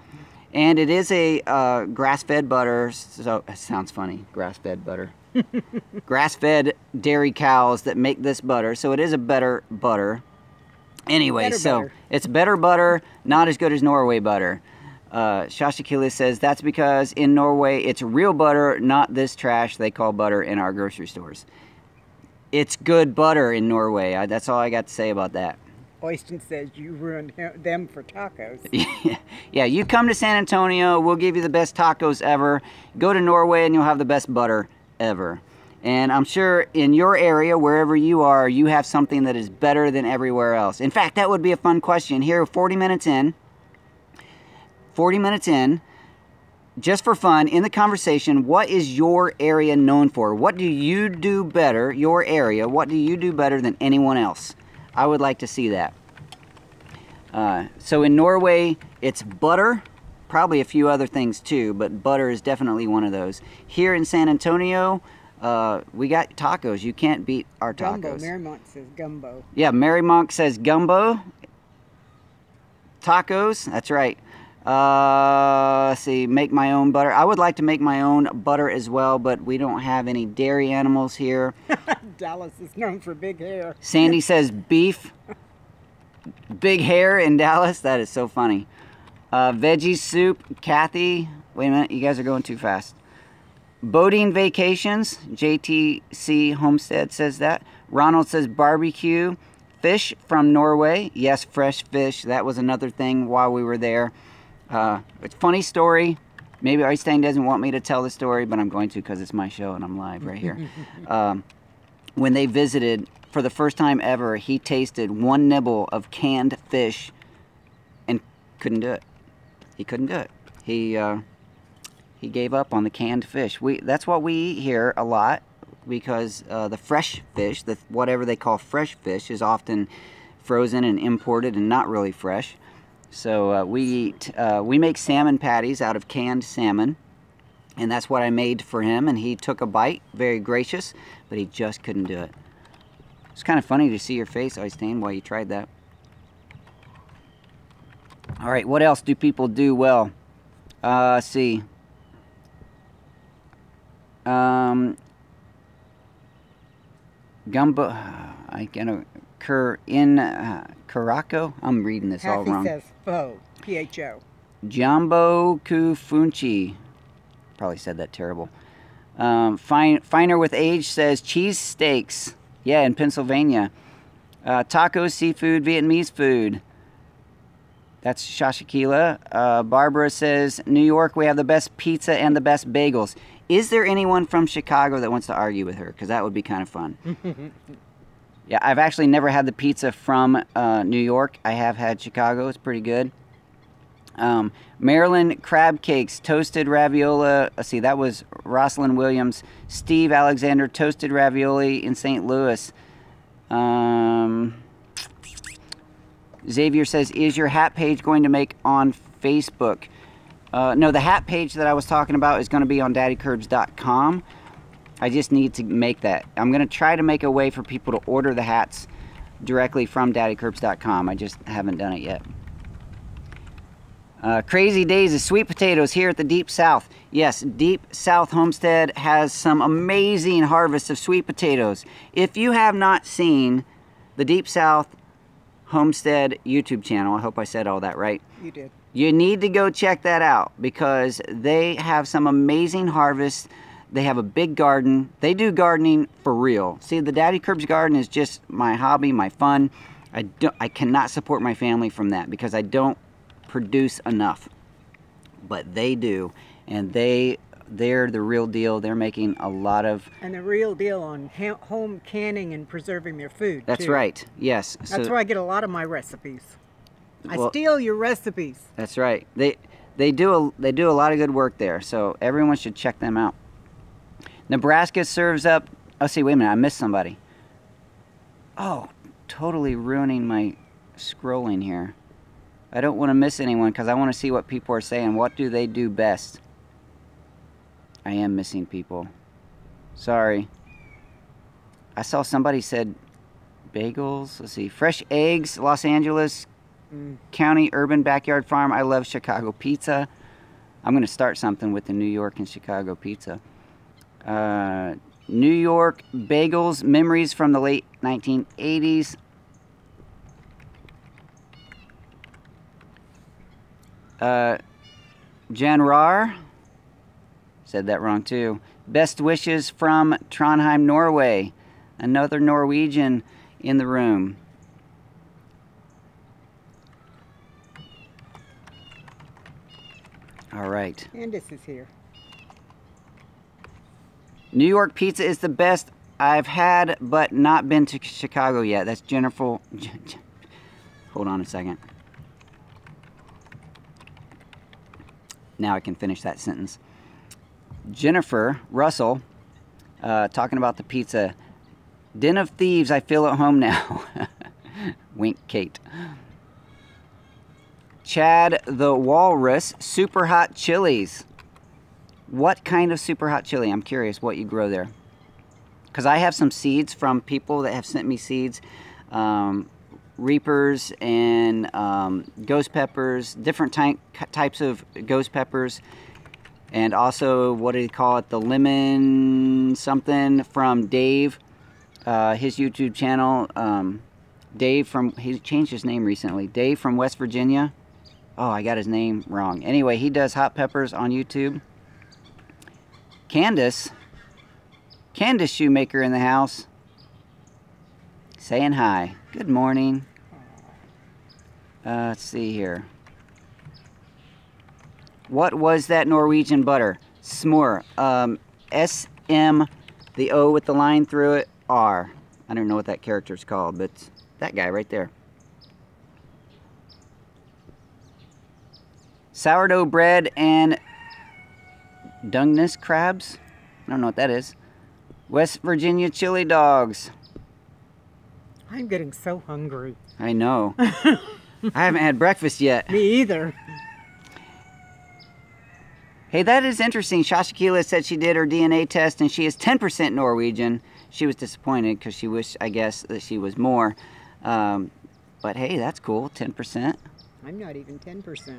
Speaker 1: And it is a grass-fed butter, so it sounds funny, grass-fed butter. Grass-fed dairy cows that make this butter, so it is a better butter. Anyway, it's better butter, not as good as Norway butter. Shashakila says, that's because in Norway it's real butter, not this trash they call butter in our grocery stores. It's good butter in Norway. That's all I got to say about that.
Speaker 2: Øystein says you ruined them for tacos.
Speaker 1: Yeah, you come to San Antonio, we'll give you the best tacos ever. Go to Norway and you'll have the best butter ever. And I'm sure in your area, wherever you are, you have something that is better than everywhere else. In fact, that would be a fun question. Here, 40 minutes in, just for fun, in the conversation, what is your area known for? What do you do better, your area, what do you do better than anyone else? I would like to see that. So in Norway, it's butter, probably a few other things too, but butter is definitely one of those. Here in San Antonio, we got tacos. You can't beat our tacos.
Speaker 2: Gumbo. Marymount says gumbo.
Speaker 1: Yeah, Marymount says gumbo. Tacos, that's right. Let's see, make my own butter. I would like to make my own butter as well, but we don't have any dairy animals here.
Speaker 2: Dallas is known for big hair.
Speaker 1: Sandy says beef. Big hair in Dallas. That is so funny. Veggie soup. Kathy. Wait a minute, you guys are going too fast. Boating vacations. JTC Homestead says that. Ronald says barbecue. Fish from Norway. Yes, fresh fish. That was another thing while we were there. It's a funny story. Maybe Øystein doesn't want me to tell the story, but I'm going to because it's my show and I'm live right here. When they visited, for the first time ever, he tasted one nibble of canned fish and couldn't do it. He couldn't do it. He gave up on the canned fish. That's what we eat here a lot because the fresh fish, whatever they call fresh fish, is often frozen and imported and not really fresh. So we make salmon patties out of canned salmon, and that's what I made for him, and he took a bite, very gracious, but he just couldn't do it. It's kind of funny to see your face, Øystein, while you tried that. All right, what else do people do well? Let's see. Gumbo, I can occur in Caraco. I'm reading this all wrong.
Speaker 2: Kathy says pho, P-H-O.
Speaker 1: Jambo Kufunchi. Probably said that terrible. Finer with Age says cheese steaks. Yeah, in Pennsylvania. Tacos, seafood, Vietnamese food. That's Shashakila. Barbara says, New York, we have the best pizza and the best bagels. Is there anyone from Chicago that wants to argue with her? Because that would be kind of fun. Yeah, I've actually never had the pizza from New York. I have had Chicago. It's pretty good. Maryland crab cakes, toasted raviola. Let's see, that was Rosalind Williams. Steve Alexander, toasted ravioli in St. Louis. Xavier says, is your hat page going to make on Facebook? No, the hat page that I was talking about is going to be on daddykirbs.com. I just need to make that. I'm going to try to make a way for people to order the hats directly from daddykirbs.com. I just haven't done it yet. Crazy Days of Sweet Potatoes here at the Deep South. Yes, Deep South Homestead has some amazing harvests of sweet potatoes. If you have not seen the Deep South Homestead YouTube channel, I hope I said all that right.
Speaker 2: You did.
Speaker 1: You need to go check that out because they have some amazing harvests. They have a big garden. They do gardening for real. See, the Daddykirbs garden is just my hobby, my fun. I cannot support my family from that because I don't produce enough. But they do, and they're the real deal. They're making a lot of...
Speaker 2: And the real deal on home canning and preserving their food,
Speaker 1: That's
Speaker 2: too.
Speaker 1: right, yes.
Speaker 2: That's where I get a lot of my recipes. I steal your recipes.
Speaker 1: That's right. They do a lot of good work there, so everyone should check them out. Nebraska serves up... Oh, see, wait a minute, I missed somebody. Oh, totally ruining my scrolling here. I don't want to miss anyone because I want to see what people are saying. What do they do best? I am missing people. Sorry. I saw somebody said bagels. Let's see. Fresh eggs, Los Angeles County Urban Backyard Farm. I love Chicago pizza. I'm going to start something with the New York and Chicago pizza. New York bagels, memories from the late 1980s. Jan Rar, said that wrong too. Best wishes from Trondheim, Norway. Another Norwegian in the room. All right.
Speaker 2: Candace is here.
Speaker 1: New York pizza is the best I've had, but not been to Chicago yet. That's Jennifer. Hold on a second. Now I can finish that sentence. Jennifer Russell, talking about the pizza. Den of Thieves, I feel at home now. Wink, Kate. Chad the Walrus, super hot chilies. What kind of super hot chili? I'm curious what you grow there. Because I have some seeds from people that have sent me seeds. Reapers and ghost peppers, different types of ghost peppers. And also, what do you call it? The lemon something from Dave. His YouTube channel. Dave from, he changed his name recently. Dave from West Virginia. Oh, I got his name wrong. Anyway, he does hot peppers on YouTube. Candace Shoemaker in the house. Saying hi. Good morning. Let's see here. What was that Norwegian butter? Smør. SM, the O with the line through it, R. I don't know what that character's called, but it's that guy right there. Sourdough bread and Dungeness crabs. I don't know what that is. West Virginia chili dogs.
Speaker 2: I'm getting so hungry.
Speaker 1: I know. I haven't had breakfast yet.
Speaker 2: Me either.
Speaker 1: Hey, that is interesting. Shashakila said she did her DNA test and she is 10% Norwegian. She was disappointed because she wished, I guess, that she was more. But hey, that's cool, 10%.
Speaker 2: I'm not even 10%.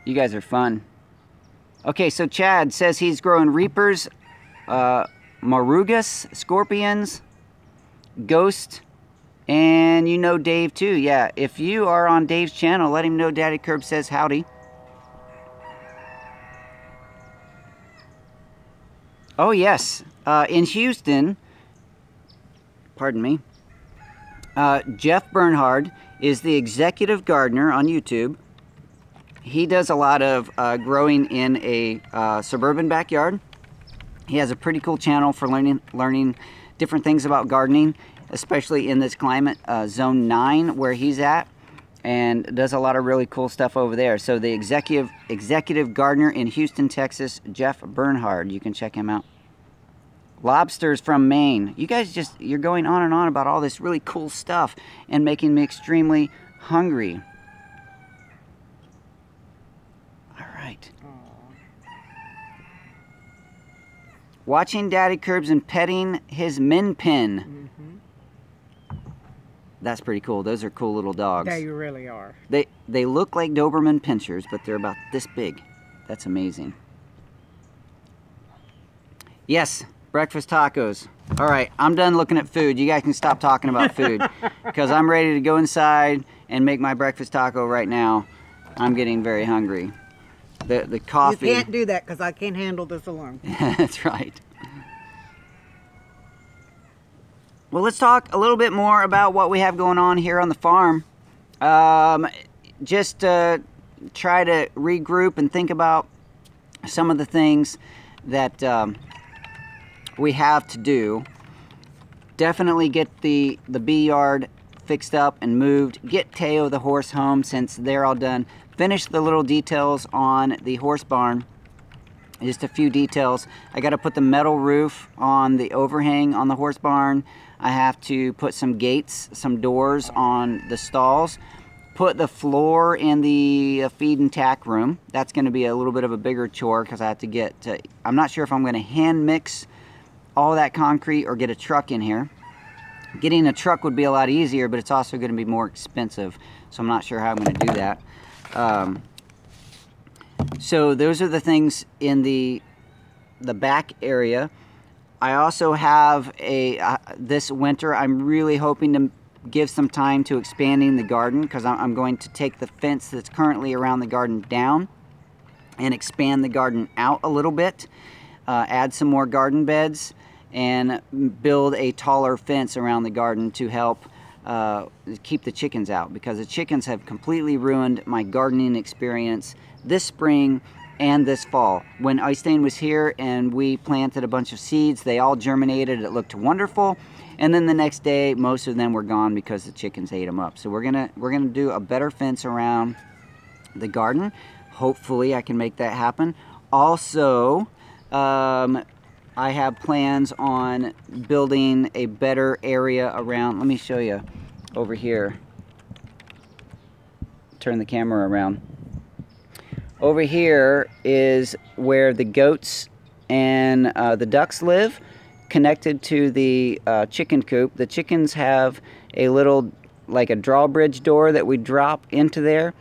Speaker 1: You guys are fun. Okay, so Chad says he's growing reapers, marugas, scorpions, ghost, and you know Dave too. Yeah, if you are on Dave's channel, let him know Daddykirbs says howdy. Oh yes, in Houston, pardon me, Jeff Bernhard is the executive gardener on YouTube. He does a lot of growing in a suburban backyard. He has a pretty cool channel for learning different things about gardening, especially in this climate, zone 9 where he's at, and does a lot of really cool stuff over there. So the executive gardener in Houston, Texas, Jeff Bernhard, you can check him out. Lobsters from Maine. You guys you're going on and on about all this really cool stuff and making me extremely hungry. Right. Watching Daddykirbs and petting his min pin. Mm-hmm. That's pretty cool. Those are cool little dogs.
Speaker 2: They really are.
Speaker 1: They look like Doberman pinschers, but they're about this big. That's amazing. Yes, breakfast tacos. All right, I'm done looking at food. You guys can stop talking about food because I'm ready to go inside and make my breakfast taco right now. I'm getting very hungry. The coffee.
Speaker 2: You can't do that because I can't handle this alone.
Speaker 1: That's right. Well, let's talk a little bit more about what we have going on here on the farm. Just try to regroup and think about some of the things that we have to do. Definitely get the bee yard fixed up and moved. Get Teo the horse home since they're all done. Finish the little details on the horse barn. Just a few details. I got to put the metal roof on the overhang on the horse barn. I have to put some gates, some doors on the stalls. Put the floor in the feed and tack room. That's going to be a little bit of a bigger chore because I have to get to, I'm not sure if I'm going to hand mix all that concrete or get a truck in here. Getting a truck would be a lot easier, but it's also going to be more expensive. So I'm not sure how I'm going to do that. So those are the things in the back area. I also have this winter I'm really hoping to give some time to expanding the garden because I'm going to take the fence that's currently around the garden down and expand the garden out a little bit, add some more garden beds and build a taller fence around the garden to help keep the chickens out, because the chickens have completely ruined my gardening experience this spring and this fall. When Øystein was here and we planted a bunch of seeds, they all germinated. It looked wonderful. And then the next day, most of them were gone because the chickens ate them up. So we're gonna do a better fence around the garden. Hopefully I can make that happen. Also, I have plans on building a better area around. Let me show you over here. Turn the camera around. Over here is where the goats and the ducks live, connected to the chicken coop. The chickens have a little, like a drawbridge door that we drop into there.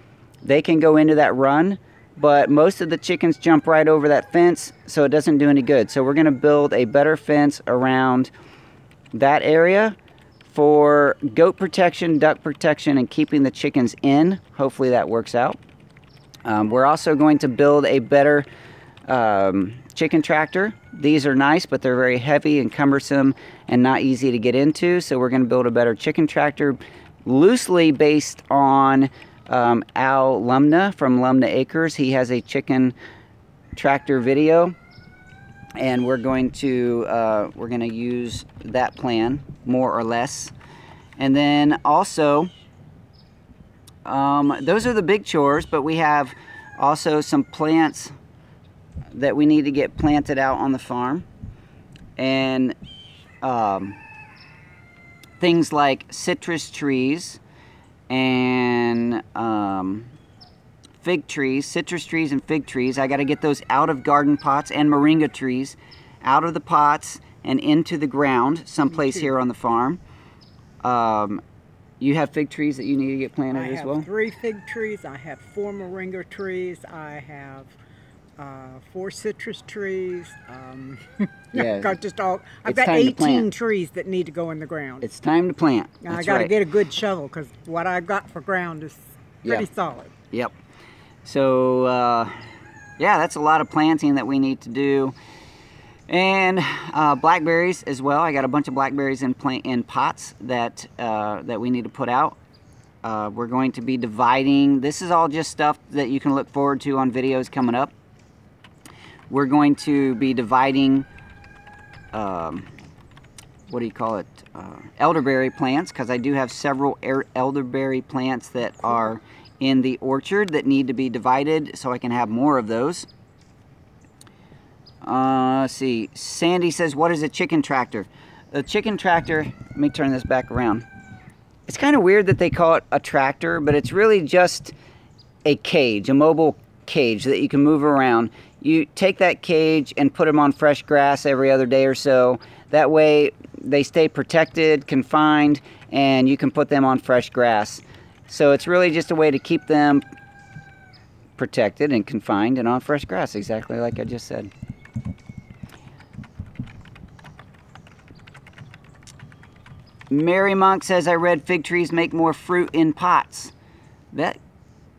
Speaker 1: They can go into that run, but most of the chickens jump right over that fence, so it doesn't do any good. So we're going to build a better fence around that area for goat protection, duck protection, and keeping the chickens in. Hopefully that works out. We're also going to build a better chicken tractor. These are nice, but they're very heavy and cumbersome and not easy to get into. So we're going to build a better chicken tractor, loosely based on Al Lumna from Lumna Acres. He has a chicken tractor video, and we're going to use that plan more or less. And then also, those are the big chores, but we have also some plants that we need to get planted out on the farm, and things like citrus trees and fig trees, citrus trees and fig trees. I got to get those out of garden pots, and moringa trees out of the pots and into the ground someplace here on the farm. You have fig trees that you need to get planted as well?
Speaker 2: I have 3 fig trees. I have 4 moringa trees. I have 4 citrus trees.
Speaker 1: Yeah,
Speaker 2: I've got 18 trees that need to go in the ground.
Speaker 1: It's time to plant.
Speaker 2: I got to get a good shovel, because what I've got for ground is pretty solid.
Speaker 1: Yep. So yeah, that's a lot of planting that we need to do. And blackberries as well. I got a bunch of blackberries in pots that that we need to put out. We're going to be dividing. This is all just stuff that you can look forward to on videos coming up. We're going to be dividing, what do you call it, elderberry plants, because I do have several elderberry plants that are in the orchard that need to be divided so I can have more of those. Let's see, Sandy says, what is a chicken tractor? A chicken tractor, let me turn this back around. It's kind of weird that they call it a tractor, but it's really just a cage, a mobile cage that you can move around. You take that cage and put them on fresh grass every other day or so. That way they stay protected, confined, and you can put them on fresh grass. So it's really just a way to keep them protected and confined and on fresh grass, exactly like I just said. Mary Monk says, I read fig trees make more fruit in pots. That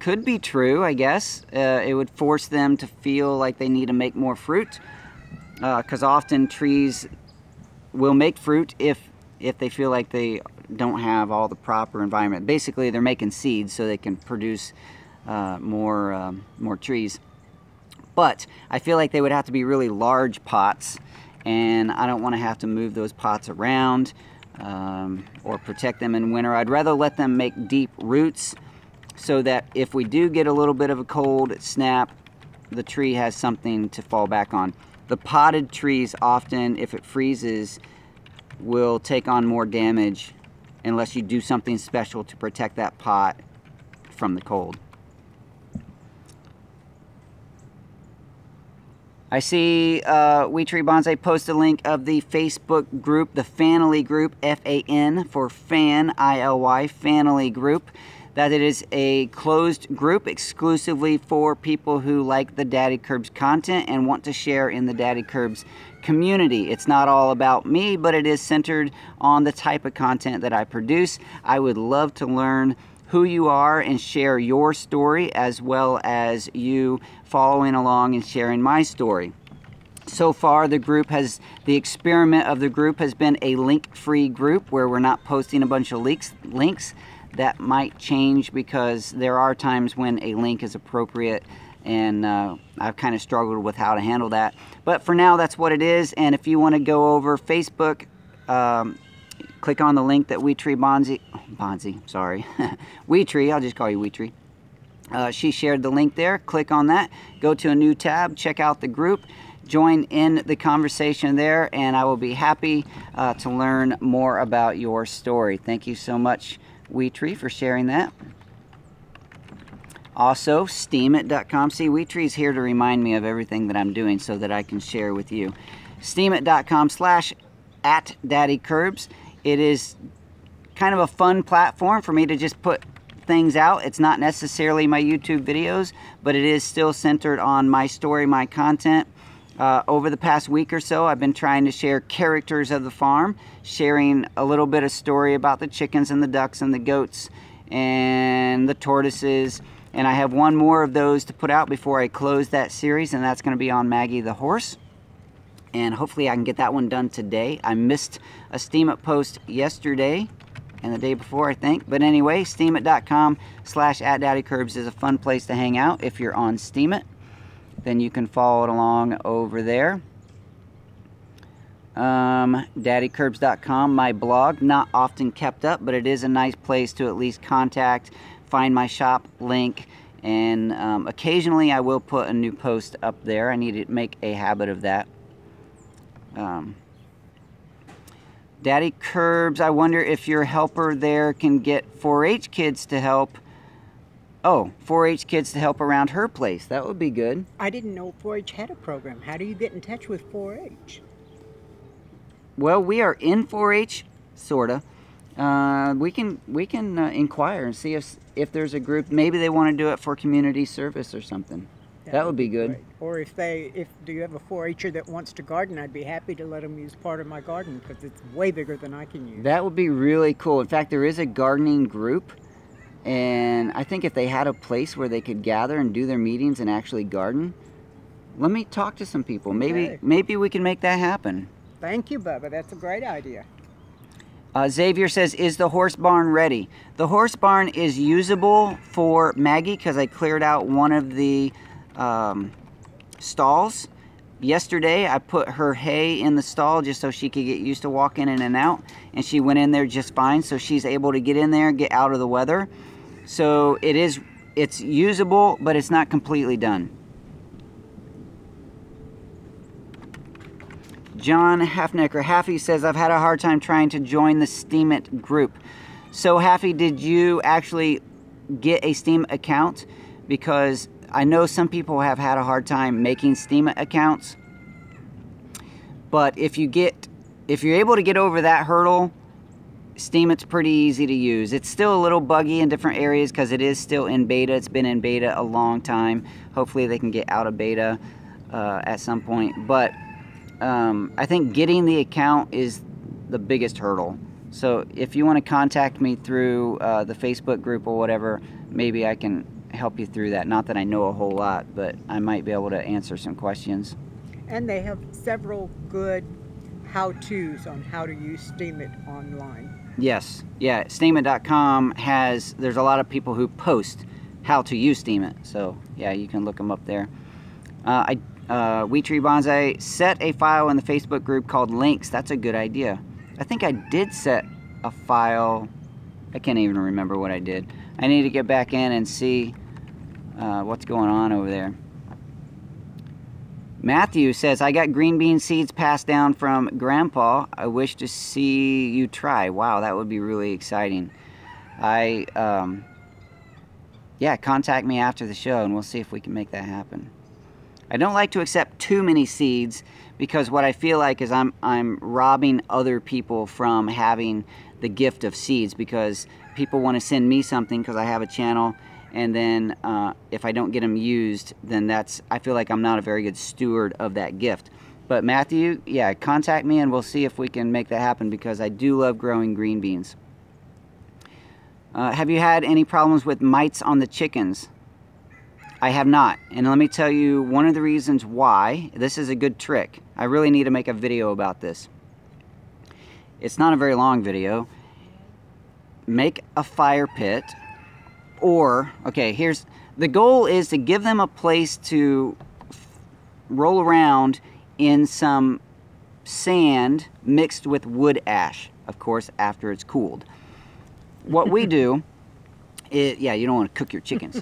Speaker 1: could be true, I guess. It would force them to feel like they need to make more fruit, because often trees will make fruit if they feel like they don't have all the proper environment. Basically, they're making seeds so they can produce more trees. But I feel like they would have to be really large pots, and I don't want to have to move those pots around or protect them in winter. I'd rather let them make deep roots so that if we do get a little bit of a cold snap, the tree has something to fall back on. The potted trees often, if it freezes, will take on more damage unless you do something special to protect that pot from the cold. I see We Tree Bonsai post a link of the Facebook group, the Fanily group, F-A-N for fan, I-L-Y, Fanily group. That it is a closed group exclusively for people who like the Daddykirbs content and want to share in the Daddykirbs community. It's not all about me, but it is centered on the type of content that I produce. I would love to learn who you are and share your story, as well as you following along and sharing my story. So far, the experiment of the group has been a link-free group where we're not posting a bunch of links. That might change because there are times when a link is appropriate, and I've kind of struggled with how to handle that. But for now, that's what it is. And if you want to go over Facebook, click on the link that Weetree Weetree, I'll just call you Weetree. She shared the link there. Click on that. Go to a new tab. Check out the group. Join in the conversation there, and I will be happy to learn more about your story. Thank you so much, Weetree, for sharing that. Also, steamit.com. See, Weetree's here to remind me of everything that I'm doing so that I can share with you. Steamit.com/@Daddykirbs. It is kind of a fun platform for me to just put things out. It's not necessarily my YouTube videos, but it is still centered on my story, my content. Over the past week or so, I've been trying to share characters of the farm, sharing a little bit of story about the chickens and the ducks and the goats and the tortoises. And I have one more of those to put out before I close that series, and that's going to be on Maggie the horse. And hopefully I can get that one done today. I missed a Steamit post yesterday and the day before, I think. But anyway, steamit.com/@Daddykirbs is a fun place to hang out. If you're on Steamit, then you can follow it along over there. Daddykirbs.com, my blog, not often kept up, but it is a nice place to at least contact, find my shop link, and occasionally I will put a new post up there. I need to make a habit of that. Daddykirbs, I wonder if your helper there can get 4-H kids to help. Oh, 4-H kids to help around her place. That would be good.
Speaker 2: I didn't know 4-H had a program. How do you get in touch with 4-H?
Speaker 1: Well, we are in 4-H, sorta. We can inquire and see if there's a group. Maybe they want to do it for community service or something. That would be good.
Speaker 2: Great. Or if do you have a 4-H'er that wants to garden, I'd be happy to let them use part of my garden because it's way bigger than I can use.
Speaker 1: That would be really cool. In fact, there is a gardening group, and I think if they had a place where they could gather and do their meetings and actually garden, let me talk to some people.
Speaker 2: Okay.
Speaker 1: Maybe we can make that happen.
Speaker 2: Thank you, Bubba. That's a great idea.
Speaker 1: Xavier says, is the horse barn ready? The horse barn is usable for Maggie because I cleared out one of the stalls. Yesterday I put her hay in the stall just so she could get used to walking in and out, and she went in there just fine, so she's able to get in there, get out of the weather. So it's usable, but it's not completely done. John Halfnecker, Haffy says, I've had a hard time trying to join the Steamit group. So Haffy, did you actually get a Steam account? Because I know some people have had a hard time making Steamit accounts. But if you're able to get over that hurdle, Steamit's pretty easy to use. It's still a little buggy in different areas because it is still in beta. It's been in beta a long time. Hopefully they can get out of beta at some point. But I think getting the account is the biggest hurdle. So if you want to contact me through the Facebook group or whatever, maybe I can help you through that. Not that I know a whole lot, but I might be able to answer some questions.
Speaker 2: And they have several good how-tos on how to use Steamit online.
Speaker 1: Yes, yeah, Steamit.com there's a lot of people who post how to use Steamit, so yeah, you can look them up there. Weetree Bonsai, set a file in the Facebook group called links. That's a good idea. I think I did set a file. I can't even remember what I did. I need to get back in and see what's going on over there. Matthew says, I got green bean seeds passed down from Grandpa. I wish to see you try. Wow, that would be really exciting. Yeah, contact me after the show and we'll see if we can make that happen. I don't like to accept too many seeds because what I feel like is I'm robbing other people from having the gift of seeds, because people want to send me something because I have a channel, and then if I don't get them used, then I feel like I'm not a very good steward of that gift. But Matthew, yeah, contact me and we'll see if we can make that happen, because I do love growing green beans. Have you had any problems with mites on the chickens? I have not. And let me tell you one of the reasons why. This is a good trick. I really need to make a video about this. It's not a very long video. Make a fire pit, or, okay, here's, the goal is to give them a place to roll around in some sand mixed with wood ash, of course, after it's cooled. What we do is, yeah, you don't want to cook your chickens.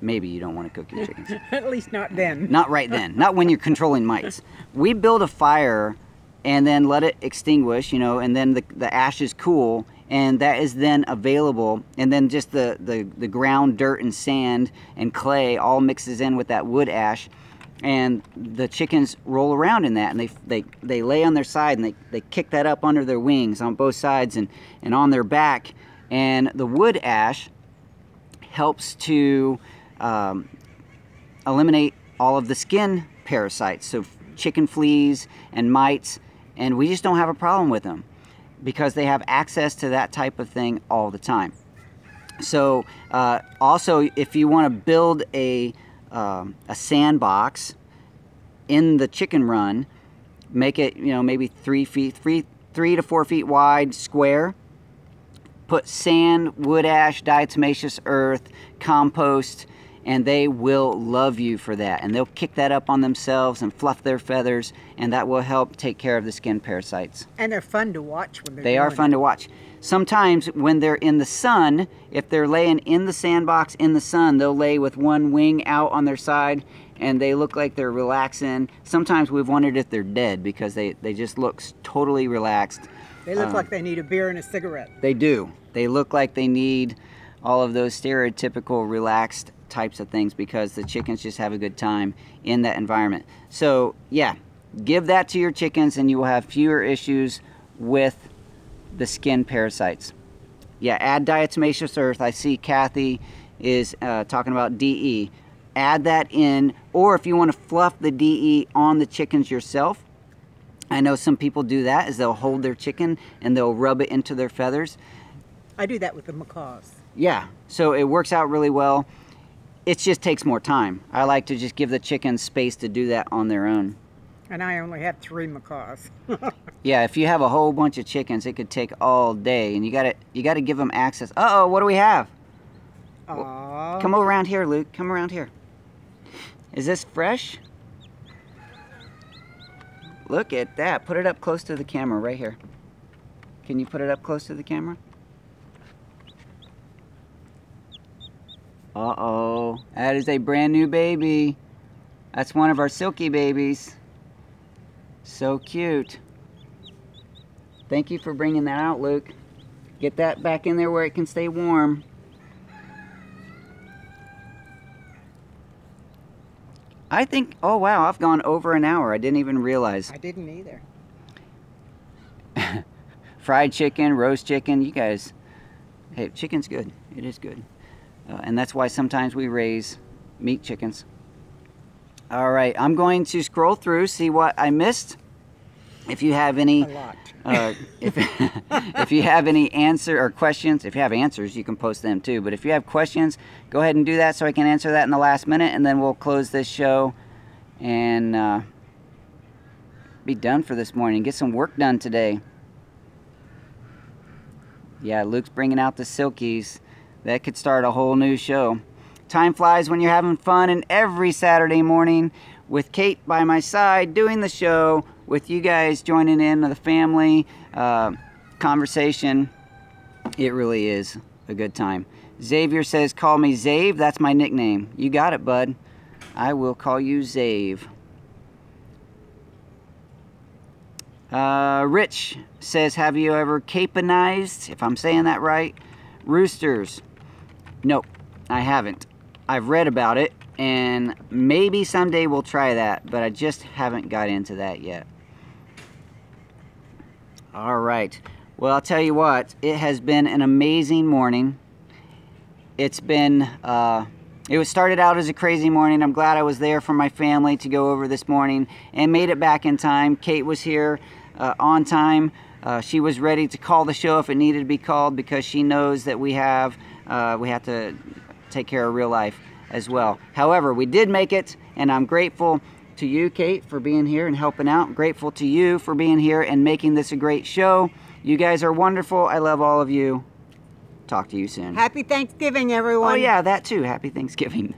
Speaker 1: Maybe you don't want to cook your chickens.
Speaker 2: At least not then.
Speaker 1: Not right then. Not when you're controlling mites. We build a fire and then let it extinguish, you know, and then the ashes cool, and that is then available, and then just the ground dirt and sand and clay all mixes in with that wood ash, and the chickens roll around in that, and they lay on their side, and they kick that up under their wings on both sides and on their back, and the wood ash helps to eliminate all of the skin parasites, so chicken fleas and mites, and we just don't have a problem with them because they have access to that type of thing all the time. So also, if you want to build a sandbox in the chicken run, make it, you know, maybe 3 to 4 feet wide, square. Put sand, wood ash, diatomaceous earth, compost, and they will love you for that. And they'll kick that up on themselves and fluff their feathers, and that will help take care of the skin parasites.
Speaker 2: And they're fun to watch when they're
Speaker 1: They are fun to watch. Sometimes when they're in the sun, if they're laying in the sandbox in the sun, they'll lay with one wing out on their side, and they look like they're relaxing. Sometimes we've wondered if they're dead because they just look totally relaxed.
Speaker 2: They look like they need a beer and a cigarette.
Speaker 1: They do. They look like they need all of those stereotypical relaxed types of things because the chickens just have a good time in that environment. So yeah, give that to your chickens and you will have fewer issues with the skin parasites. Yeah, add diatomaceous earth. I see Kathy is talking about DE. Add that in, or if you want to fluff the DE on the chickens yourself, I know some people do that, is they'll hold their chicken and they'll rub it into their feathers.
Speaker 2: I do that with the macaws.
Speaker 1: Yeah, so it works out really well. It just takes more time. I like to just give the chickens space to do that on their own.
Speaker 2: And I only have 3 macaws.
Speaker 1: Yeah, if you have a whole bunch of chickens, it could take all day, and you gotta give them access. Uh-oh, what do we have?
Speaker 2: Aww.
Speaker 1: Come around here, Luke. Come around here. Is this fresh? Look at that. Put it up close to the camera right here. Can you put it up close to the camera? Uh-oh. That is a brand new baby. That's one of our silky babies. So cute. Thank you for bringing that out, Luke. Get that back in there where it can stay warm. I think, oh wow, I've gone over an hour. I didn't even realize.
Speaker 2: I didn't either.
Speaker 1: Fried chicken, roast chicken, you guys. Hey, chicken's good. It is good. And that's why sometimes we raise meat chickens. All right, I'm going to scroll through, see what I missed. If you have any,
Speaker 2: A lot.
Speaker 1: if you have any answer or questions, if you have answers, you can post them too. But if you have questions, go ahead and do that so I can answer that in the last minute, and then we'll close this show and be done for this morning. Get some work done today. Yeah, Luke's bringing out the silkies. That could start a whole new show. Time flies when you're having fun, and every Saturday morning with Kate by my side doing the show, with you guys joining in the family conversation, it really is a good time. Xavier says, call me Zave. That's my nickname. You got it, bud. I will call you Zave. Rich says, have you ever caponized, if I'm saying that right, roosters? Nope, I haven't. I've read about it, and maybe someday we'll try that, but I just haven't got into that yet. All right. Well, I'll tell you what, it has been an amazing morning. It's been, it was started out as a crazy morning. I'm glad I was there for my family to go over this morning and made it back in time. Kate was here on time. She was ready to call the show if it needed to be called because she knows that we have to take care of real life. as well. However, we did make it, and I'm grateful to you, Kate, for being here and helping out. I'm grateful to you for being here and making this a great show. You guys are wonderful. I love all of you. Talk to you soon.
Speaker 2: Happy Thanksgiving, everyone.
Speaker 1: Oh yeah, that too. Happy Thanksgiving.